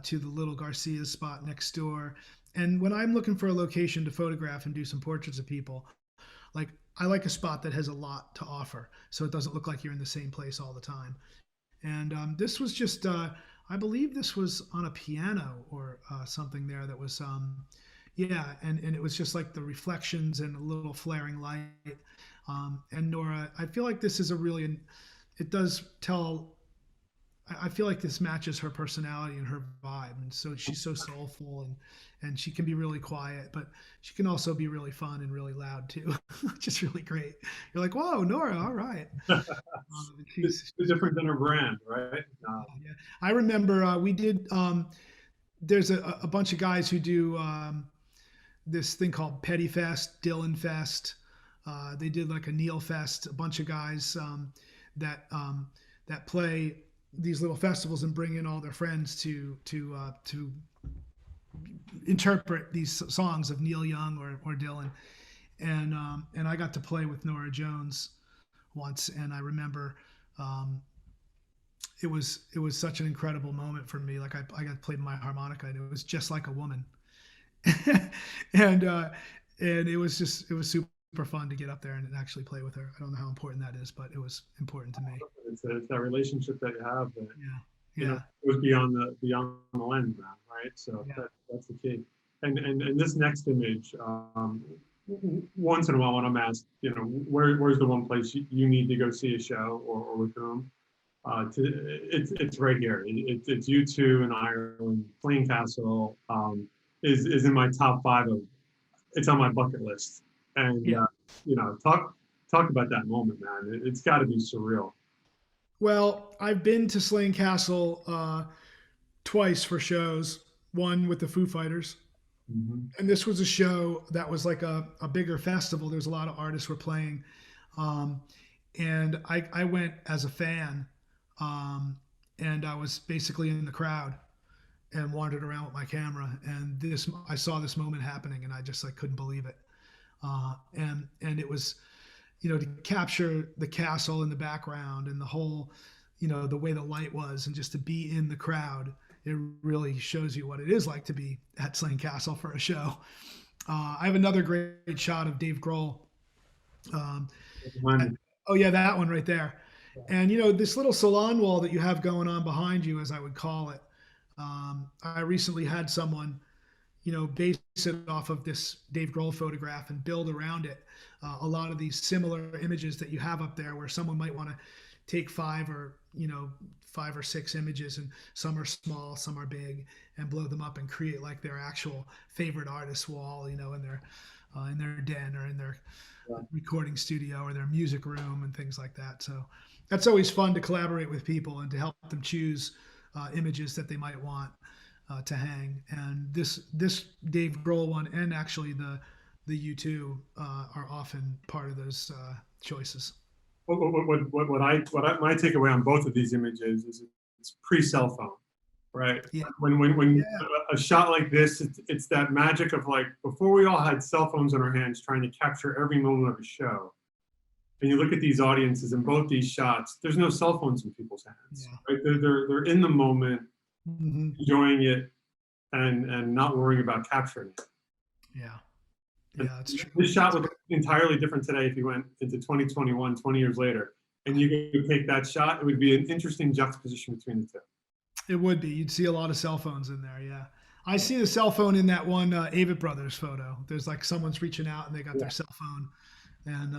to the little Garcia spot next door. And when I'm looking for a location to photograph and do some portraits of people, like I like a spot that has a lot to offer, so it doesn't look like you're in the same place all the time. And this was just, I believe this was on a piano or something there that was, yeah, and it was just like the reflections and a little flaring light. And Norah, I feel like this is a really, it does tell. I feel like this matches her personality and her vibe, and so she's so soulful and she can be really quiet, but she can also be really fun and really loud too, which is really great. You're like, whoa, Norah, all right. It's different than her brand, right? Yeah. I remember we did. There's a bunch of guys who do this thing called Petty Fest, Dylan Fest. They did like a Neil Fest. A bunch of guys that play these little festivals and bring in all their friends to interpret these songs of Neil Young or Dylan. And I got to play with Norah Jones once, and I remember it was such an incredible moment for me. Like I got to play my harmonica, and it was just like a woman. and it was super fun to get up there and actually play with her. I don't know how important that is, but it was important to me. It's that relationship that you have that yeah it was beyond the lens now, right? So that's the key. And this next image, once in a while when I'm asked, where's the one place you need to go see a show or with whom, it's right here. It's U2 in Ireland. Slane Castle is in my top 5 of. It's on my bucket list. And talk about that moment, man. It's got to be surreal. Well, I've been to Slane Castle twice for shows. One with the Foo Fighters, and this was a show that was like a bigger festival. There's a lot of artists were playing, and I went as a fan, and I was basically in the crowd and wandered around with my camera. And I saw this moment happening, and I just like couldn't believe it. And it was, to capture the castle in the background and the whole, the way the light was, and just to be in the crowd, it really shows you what it is like to be at Slane Castle for a show. I have another great shot of Dave Grohl. Oh yeah, that one right there. And this little salon wall that you have going on behind you, as I would call it. I recently had someone base it off of this Dave Grohl photograph and build around it a lot of these similar images that you have up there, where someone might want to take 5 or 6 images, and some are small, some are big, and blow them up and create like their actual favorite artist wall, in their den or in their recording studio or their music room and things like that. So that's always fun to collaborate with people and to help them choose images that they might want to hang. And this Dave Grohl one, and actually the U2 are often part of those choices. My takeaway on both of these images is it's pre-cell phone, right? Yeah. When a shot like this, it's that magic of like before we all had cell phones in our hands trying to capture every moment of a show. And you look at these audiences in both these shots, there's no cell phones in people's hands. Yeah. Right? They're in the moment, enjoying it, and not worrying about capturing it. Yeah. Yeah, that's true. This shot would look entirely different today if you went into 2021, 20 years later, and you could take that shot. It would be an interesting juxtaposition between the two. It would be. You'd see a lot of cell phones in there, yeah. I see the cell phone in that one Avett Brothers photo. There's like someone's reaching out and they got their cell phone. And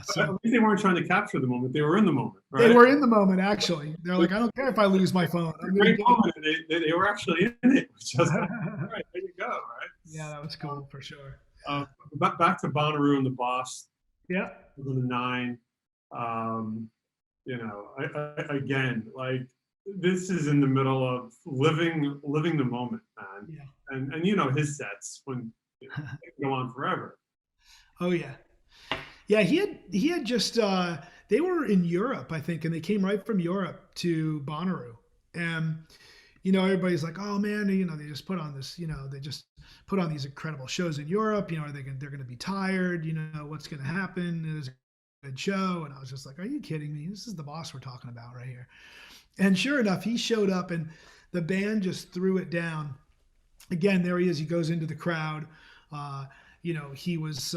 so at least they weren't trying to capture the moment. They were in the moment, right? They were in the moment, actually. They're like, I don't care if I lose my phone. Great moment. They were actually in it. Just right, there you go, right? Yeah, that was cool for sure. Back to Bonnaroo and the Boss. Yeah. 2009. Again, like this is in the middle of living the moment, man. Yeah. And his sets when they can go on forever. Oh yeah. Yeah, he had just they were in Europe, I think, and they came right from Europe to Bonnaroo. And everybody's like, oh man, they just put on this, they just put on these incredible shows in Europe. They're going to be tired. What's going to happen? It was a good show. And I was just like, are you kidding me? This is the boss we're talking about right here. And sure enough, he showed up and the band just threw it down. Again, there he is. He goes into the crowd. He was,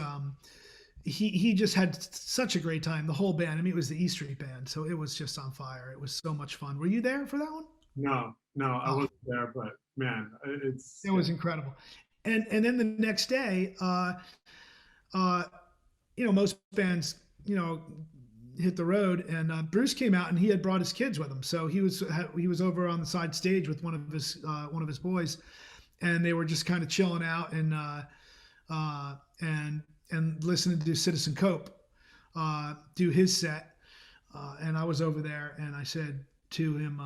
he just had such a great time. The whole band. I mean, it was the E Street Band, so it was just on fire. It was so much fun. Were you there for that one? No, I wasn't there, but man, it was incredible. And then the next day, most bands, hit the road, and Bruce came out, and he had brought his kids with him. So he was over on the side stage with one of his boys, and they were just kind of chilling out and listening to Citizen Cope do his set. And I was over there, and I said to him,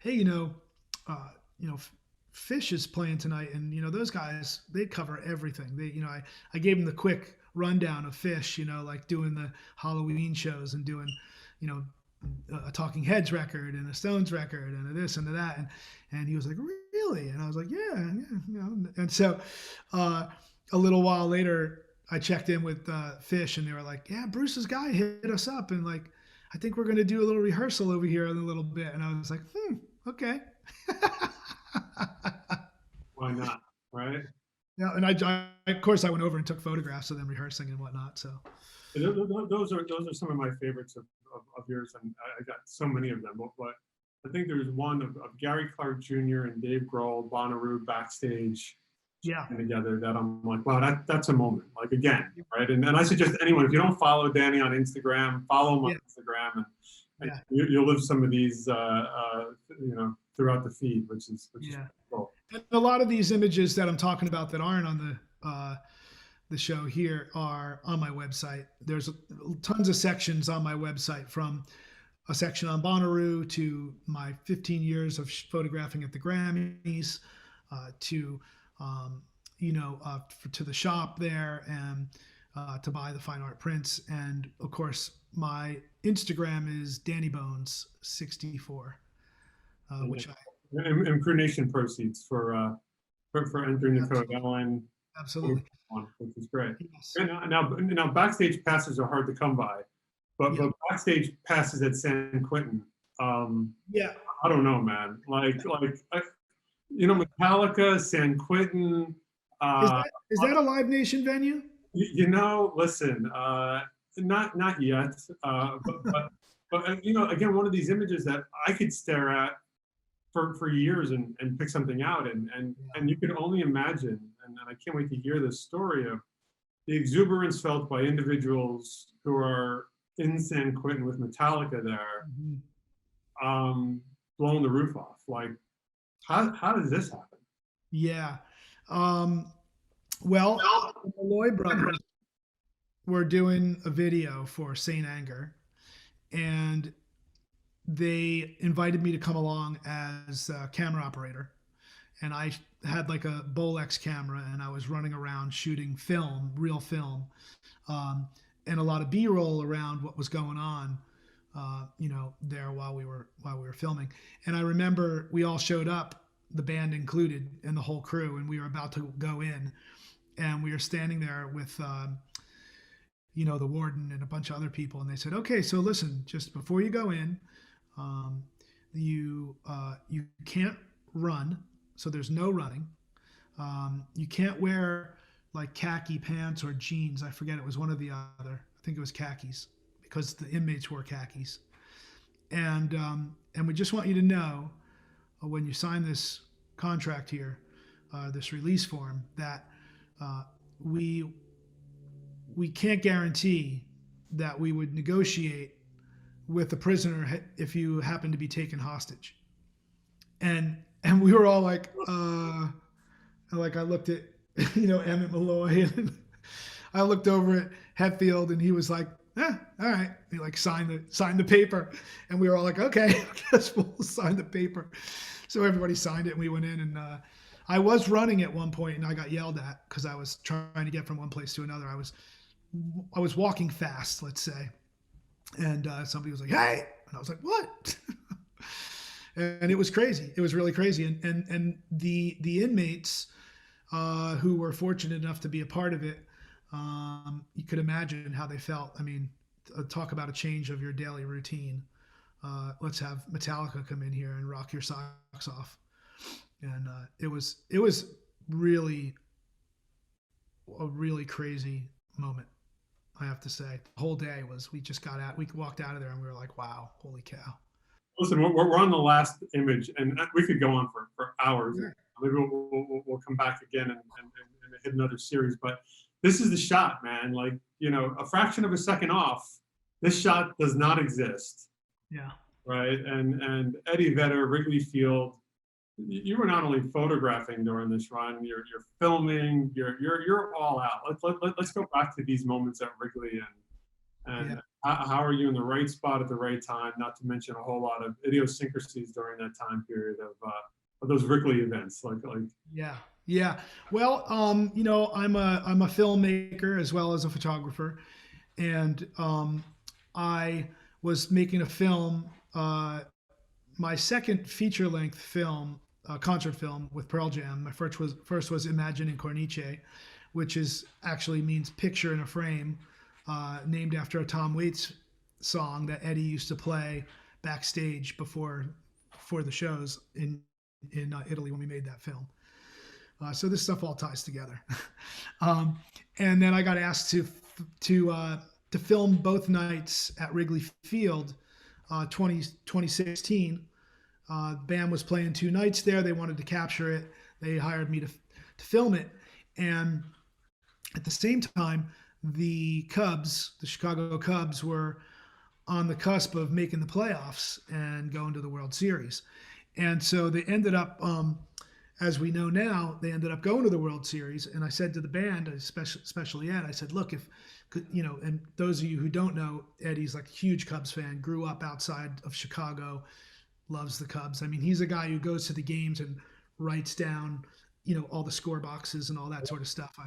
hey, Phish is playing tonight, and those guys, they cover everything. They, I gave him the quick rundown of Phish, like doing the Halloween shows and doing, a Talking Heads record and a Stones record and a this and a that, and he was like, really? And I was like, yeah. And so a little while later, I checked in with Phish, and they were like, yeah, Bruce's guy hit us up, and like, I think we're going to do a little rehearsal over here in a little bit. And I was like, okay. Why not, right? Yeah, and I of course I went over and took photographs of them rehearsing and whatnot. So those are some of my favorites of yours, and I got so many of them. But I think there's one of Gary Clark Jr. and Dave Grohl, Bonnaroo backstage, together, that I'm like, wow, that's a moment. Like, again, right? And I suggest anyone, if you don't follow Danny on Instagram, follow him on Instagram, and you'll live some of these, throughout the feed, which is cool. And a lot of these images that I'm talking about that aren't on the show here are on my website. There's tons of sections on my website, from a section on Bonnaroo to my 15 years of photographing at the Grammys, to to the shop there, and to buy the fine art prints. And of course, my Instagram is DannyBones64, which and Crew Nation proceeds for entering the code LN. Absolutely. Which is great. Yes. And now backstage passes are hard to come by, but backstage passes at San Quentin. I don't know, man. Like Metallica, San Quentin. Is that a Live Nation venue? Listen, not yet. But again, one of these images that I could stare at for years and pick something out, and you can only imagine, and I can't wait to hear this story of the exuberance felt by individuals who are in San Quentin with Metallica there, blowing the roof off. Like, how does this happen? Yeah. Well, the Malloy brothers were doing a video for Saint Anger, and they invited me to come along as a camera operator. And I had like a Bolex camera, and I was running around shooting film, real film, and a lot of B-roll around what was going on, there while we were filming. And I remember we all showed up, the band included, and the whole crew, and we were about to go in, and we were standing there with, the warden and a bunch of other people, and they said, okay, so listen, just before you go in, you can't run, so there's no running. You can't wear like khaki pants or jeans. I forget, it was one or the other. I think it was khakis, because the inmates wore khakis. And we just want you to know, when you sign this contract here, this release form, that we can't guarantee that we would negotiate with the prisoner if you happen to be taken hostage. And we were all like, I looked at, Emmett Malloy, and I looked over at Hetfield, and he was like, all right. He like signed the paper, and we were all like, okay, I guess we'll sign the paper. So everybody signed it, and we went in, and I was running at one point, and I got yelled at because I was trying to get from one place to another. I was walking fast, let's say. And somebody was like, "Hey," and I was like, "What?" And it was crazy. It was really crazy. And the inmates who were fortunate enough to be a part of it, you could imagine how they felt. I mean, talk about a change of your daily routine. Let's have Metallica come in here and rock your socks off. And it was really a really crazy moment. I have to say, the whole day was, we walked out of there and we were like, wow, holy cow. Listen, we're on the last image, and we could go on for hours. Yeah. Maybe we'll come back again and hit another series. But this is the shot, man. Like, a fraction of a second off, this shot does not exist. Yeah. Right. And Eddie Vedder, Wrigley Field, you were not only photographing during this run, you're filming, you're all out. Let's go back to these moments at Wrigley and Yeah. how are you in the right spot at the right time? Not to mention a whole lot of idiosyncrasies during that time period of those Wrigley events. Yeah. Yeah. Well, I'm a filmmaker as well as a photographer, and I was making a film, my second feature length film, concert film with Pearl Jam. My first was Imagine in Corniche, which is actually means picture in a frame, named after a Tom Waits song that Eddie used to play backstage for the shows in Italy when we made that film. So this stuff all ties together. And then I got asked to film both nights at Wrigley Field, 2016. The band was playing 2 nights there. They wanted to capture it. They hired me to film it. And at the same time, the Chicago Cubs were on the cusp of making the playoffs and going to the World Series. And so they ended up, as we know now, they ended up going to the World Series. And I said to the band, especially Ed, I said, look, and those of you who don't know, Eddie's like a huge Cubs fan, grew up outside of Chicago, loves the Cubs. I mean, he's a guy who goes to the games and writes down, all the score boxes and all that sort of stuff.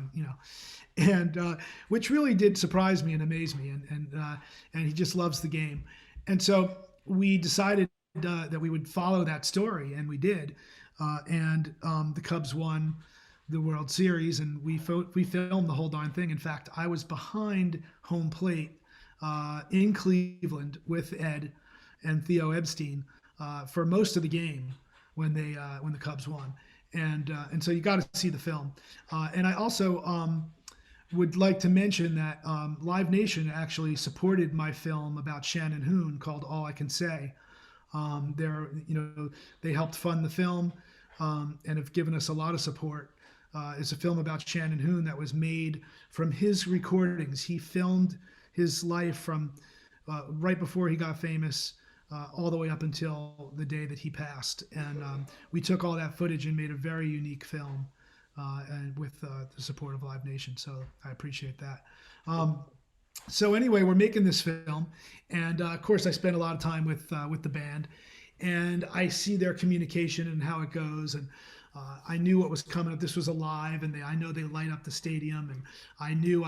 And which really did surprise me and amaze me. And he just loves the game. And so we decided that we would follow that story, and we did. And the Cubs won the World Series, and we filmed the whole darn thing. In fact, I was behind home plate in Cleveland with Ed and Theo Epstein for most of the game when the Cubs won, and so you got to see the film. And I also would like to mention that Live Nation actually supported my film about Shannon Hoon called All I Can Say. They helped fund the film and have given us a lot of support. It's a film about Shannon Hoon that was made from his recordings. He filmed his life from right before he got famous all the way up until the day that he passed. And we took all that footage and made a very unique film, and with the support of Live Nation. So I appreciate that. So anyway, we're making this film, and of course I spent a lot of time with the band, and I see their communication and how it goes, and I knew what was coming up. This was alive, and I know they light up the stadium, and I knew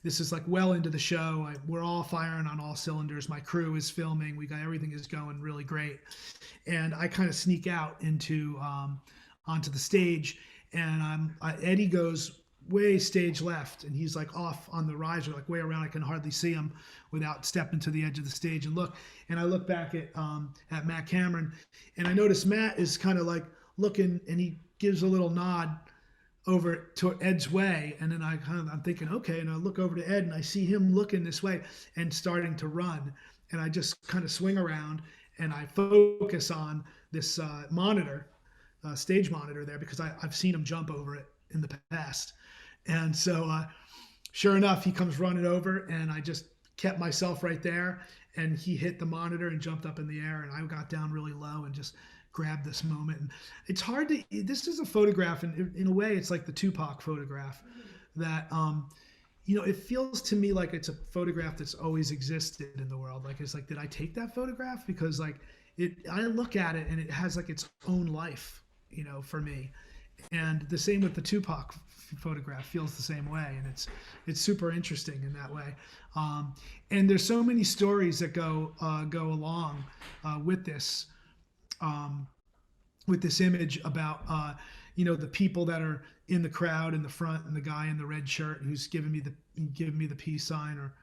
this is like well into the show. We're all firing on all cylinders. My crew is filming. Everything is going really great, and I kind of sneak out onto the stage, and Eddie goes way stage left, and he's like off on the riser, like way around. I can hardly see him without stepping to the edge of the stage and look. And I look back at Matt Cameron, and I notice Matt is kind of like looking, and he gives a little nod over to Ed's way. And then I'm thinking, okay. And I look over to Ed, and I see him looking this way and starting to run. And I just kind of swing around, and I focus on this monitor, stage monitor there, because I've seen him jump over it in the past. And so sure enough, he comes running over, and I just kept myself right there, and he hit the monitor and jumped up in the air, and I got down really low and just grabbed this moment. And it's hard this is a photograph, and in a way it's like the Tupac photograph that it feels to me like it's a photograph that's always existed in the world. Like, it's like, did I take that photograph? Because I look at it, and it has like its own life, for me. And the same with the Tupac photograph, feels the same way, and it's super interesting in that way. And there's so many stories that go along with this image about the people that are in the crowd in the front, and the guy in the red shirt who's giving me the peace sign or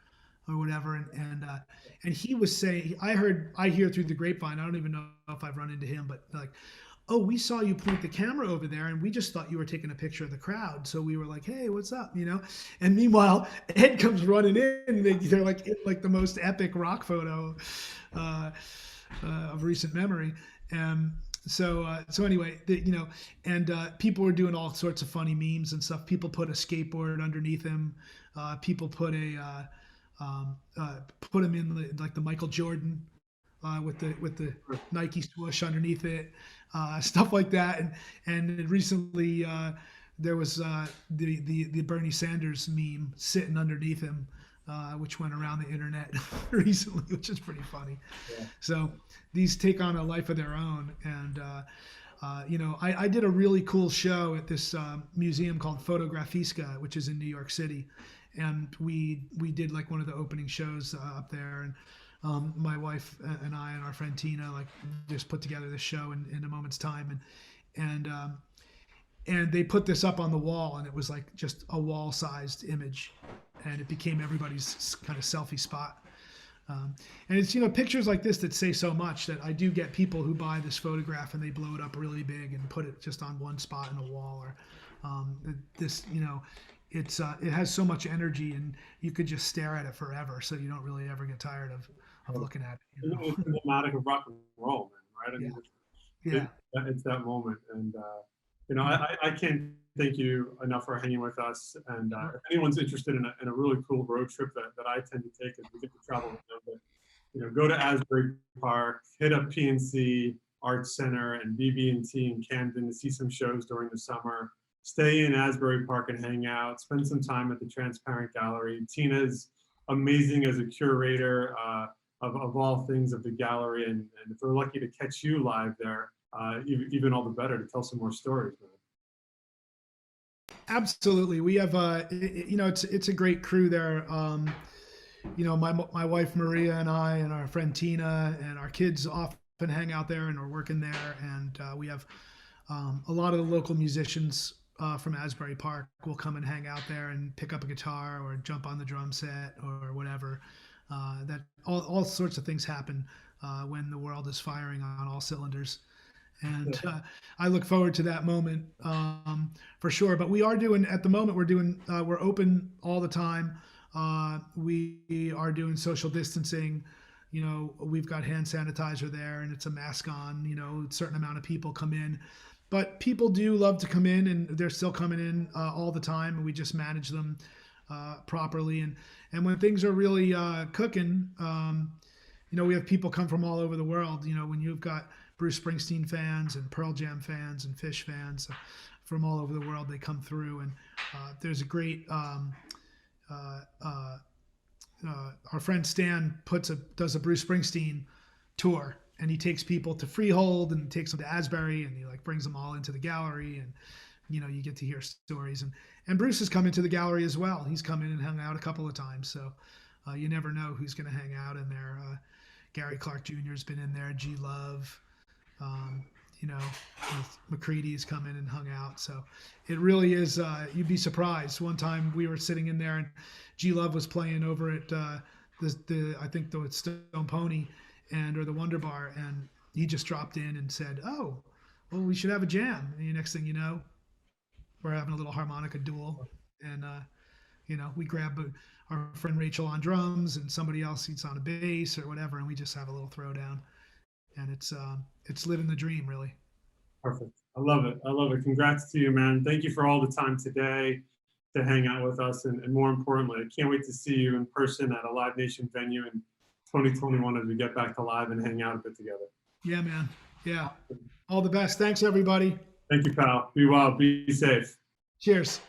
whatever. And he was saying, I hear through the grapevine, I don't even know if I've run into him, but like, oh, we saw you point the camera over there and we just thought you were taking a picture of the crowd. So we were like, hey, what's up? And meanwhile, Ed comes running in. They're like in like the most epic rock photo of recent memory. So anyway, and people were doing all sorts of funny memes and stuff. People put a skateboard underneath him. People put put him in like the Michael Jordan with the Nike swoosh underneath it, stuff like that. And recently there was the Bernie Sanders meme sitting underneath him, which went around the internet recently, which is pretty funny. Yeah. So these take on a life of their own. And I did a really cool show at this museum called Fotografiska, which is in New York City. And we did like one of the opening shows up there, and my wife and I and our friend Tina like just put together this show in a moment's time, and they put this up on the wall, and it was like just a wall-sized image, and it became everybody's kind of selfie spot. And it's pictures like this that say so much, that I do get people who buy this photograph and they blow it up really big and put it just on one spot in a wall, or this it has so much energy, and you could just stare at it forever, so you don't really ever get tired of looking at it. It's emblematic of rock and roll, man, right? I mean, it's that moment. And I can't thank you enough for hanging with us. And if anyone's interested in a really cool road trip that I tend to take, as we get to travel with them, but, go to Asbury Park, hit up PNC Arts Center and BB&T in Camden to see some shows during the summer. Stay in Asbury Park and hang out. Spend some time at the Transparent Gallery. Tina's amazing as a curator of all things of the gallery, and if we're lucky to catch you live there, even all the better to tell some more stories, man. Absolutely, we have it's a great crew there. My wife Maria and I and our friend Tina and our kids often hang out there and are working there, and we have a lot of the local musicians from Asbury Park will come and hang out there and pick up a guitar or jump on the drum set or whatever. That all sorts of things happen when the world is firing on all cylinders. And I look forward to that moment for sure. But we are doing, at the moment, we're open all the time. We are doing social distancing. We've got hand sanitizer there, and it's a mask on. A certain amount of people come in. But people do love to come in, and they're still coming in all the time, and we just manage them properly. And when things are really cooking, we have people come from all over the world. When you've got Bruce Springsteen fans and Pearl Jam fans and Phish fans from all over the world, they come through. And there's a great, our friend Stan does a Bruce Springsteen tour. And he takes people to Freehold and takes them to Asbury, and he like brings them all into the gallery, and you get to hear stories. And Bruce has come into the gallery as well. He's come in and hung out a couple of times, so you never know who's going to hang out in there. Gary Clark Jr. has been in there. G Love, McCready has come in and hung out. So it really is. You'd be surprised. One time we were sitting in there, and G Love was playing over at I think the Stone Pony. Or the Wonder Bar, and he just dropped in and said, "Oh, well, we should have a jam." And the next thing you know, we're having a little harmonica duel, and we grab our friend Rachel on drums, and somebody else eats on a bass or whatever, and we just have a little throwdown, and it's living the dream, really. Perfect. I love it. Congrats to you, man. Thank you for all the time today to hang out with us, and more importantly, I can't wait to see you in person at a Live Nation venue in 2021 as we get back to live and hang out a bit together. Yeah, man. Yeah. All the best. Thanks, everybody. Thank you, pal. Be well. Be safe. Cheers.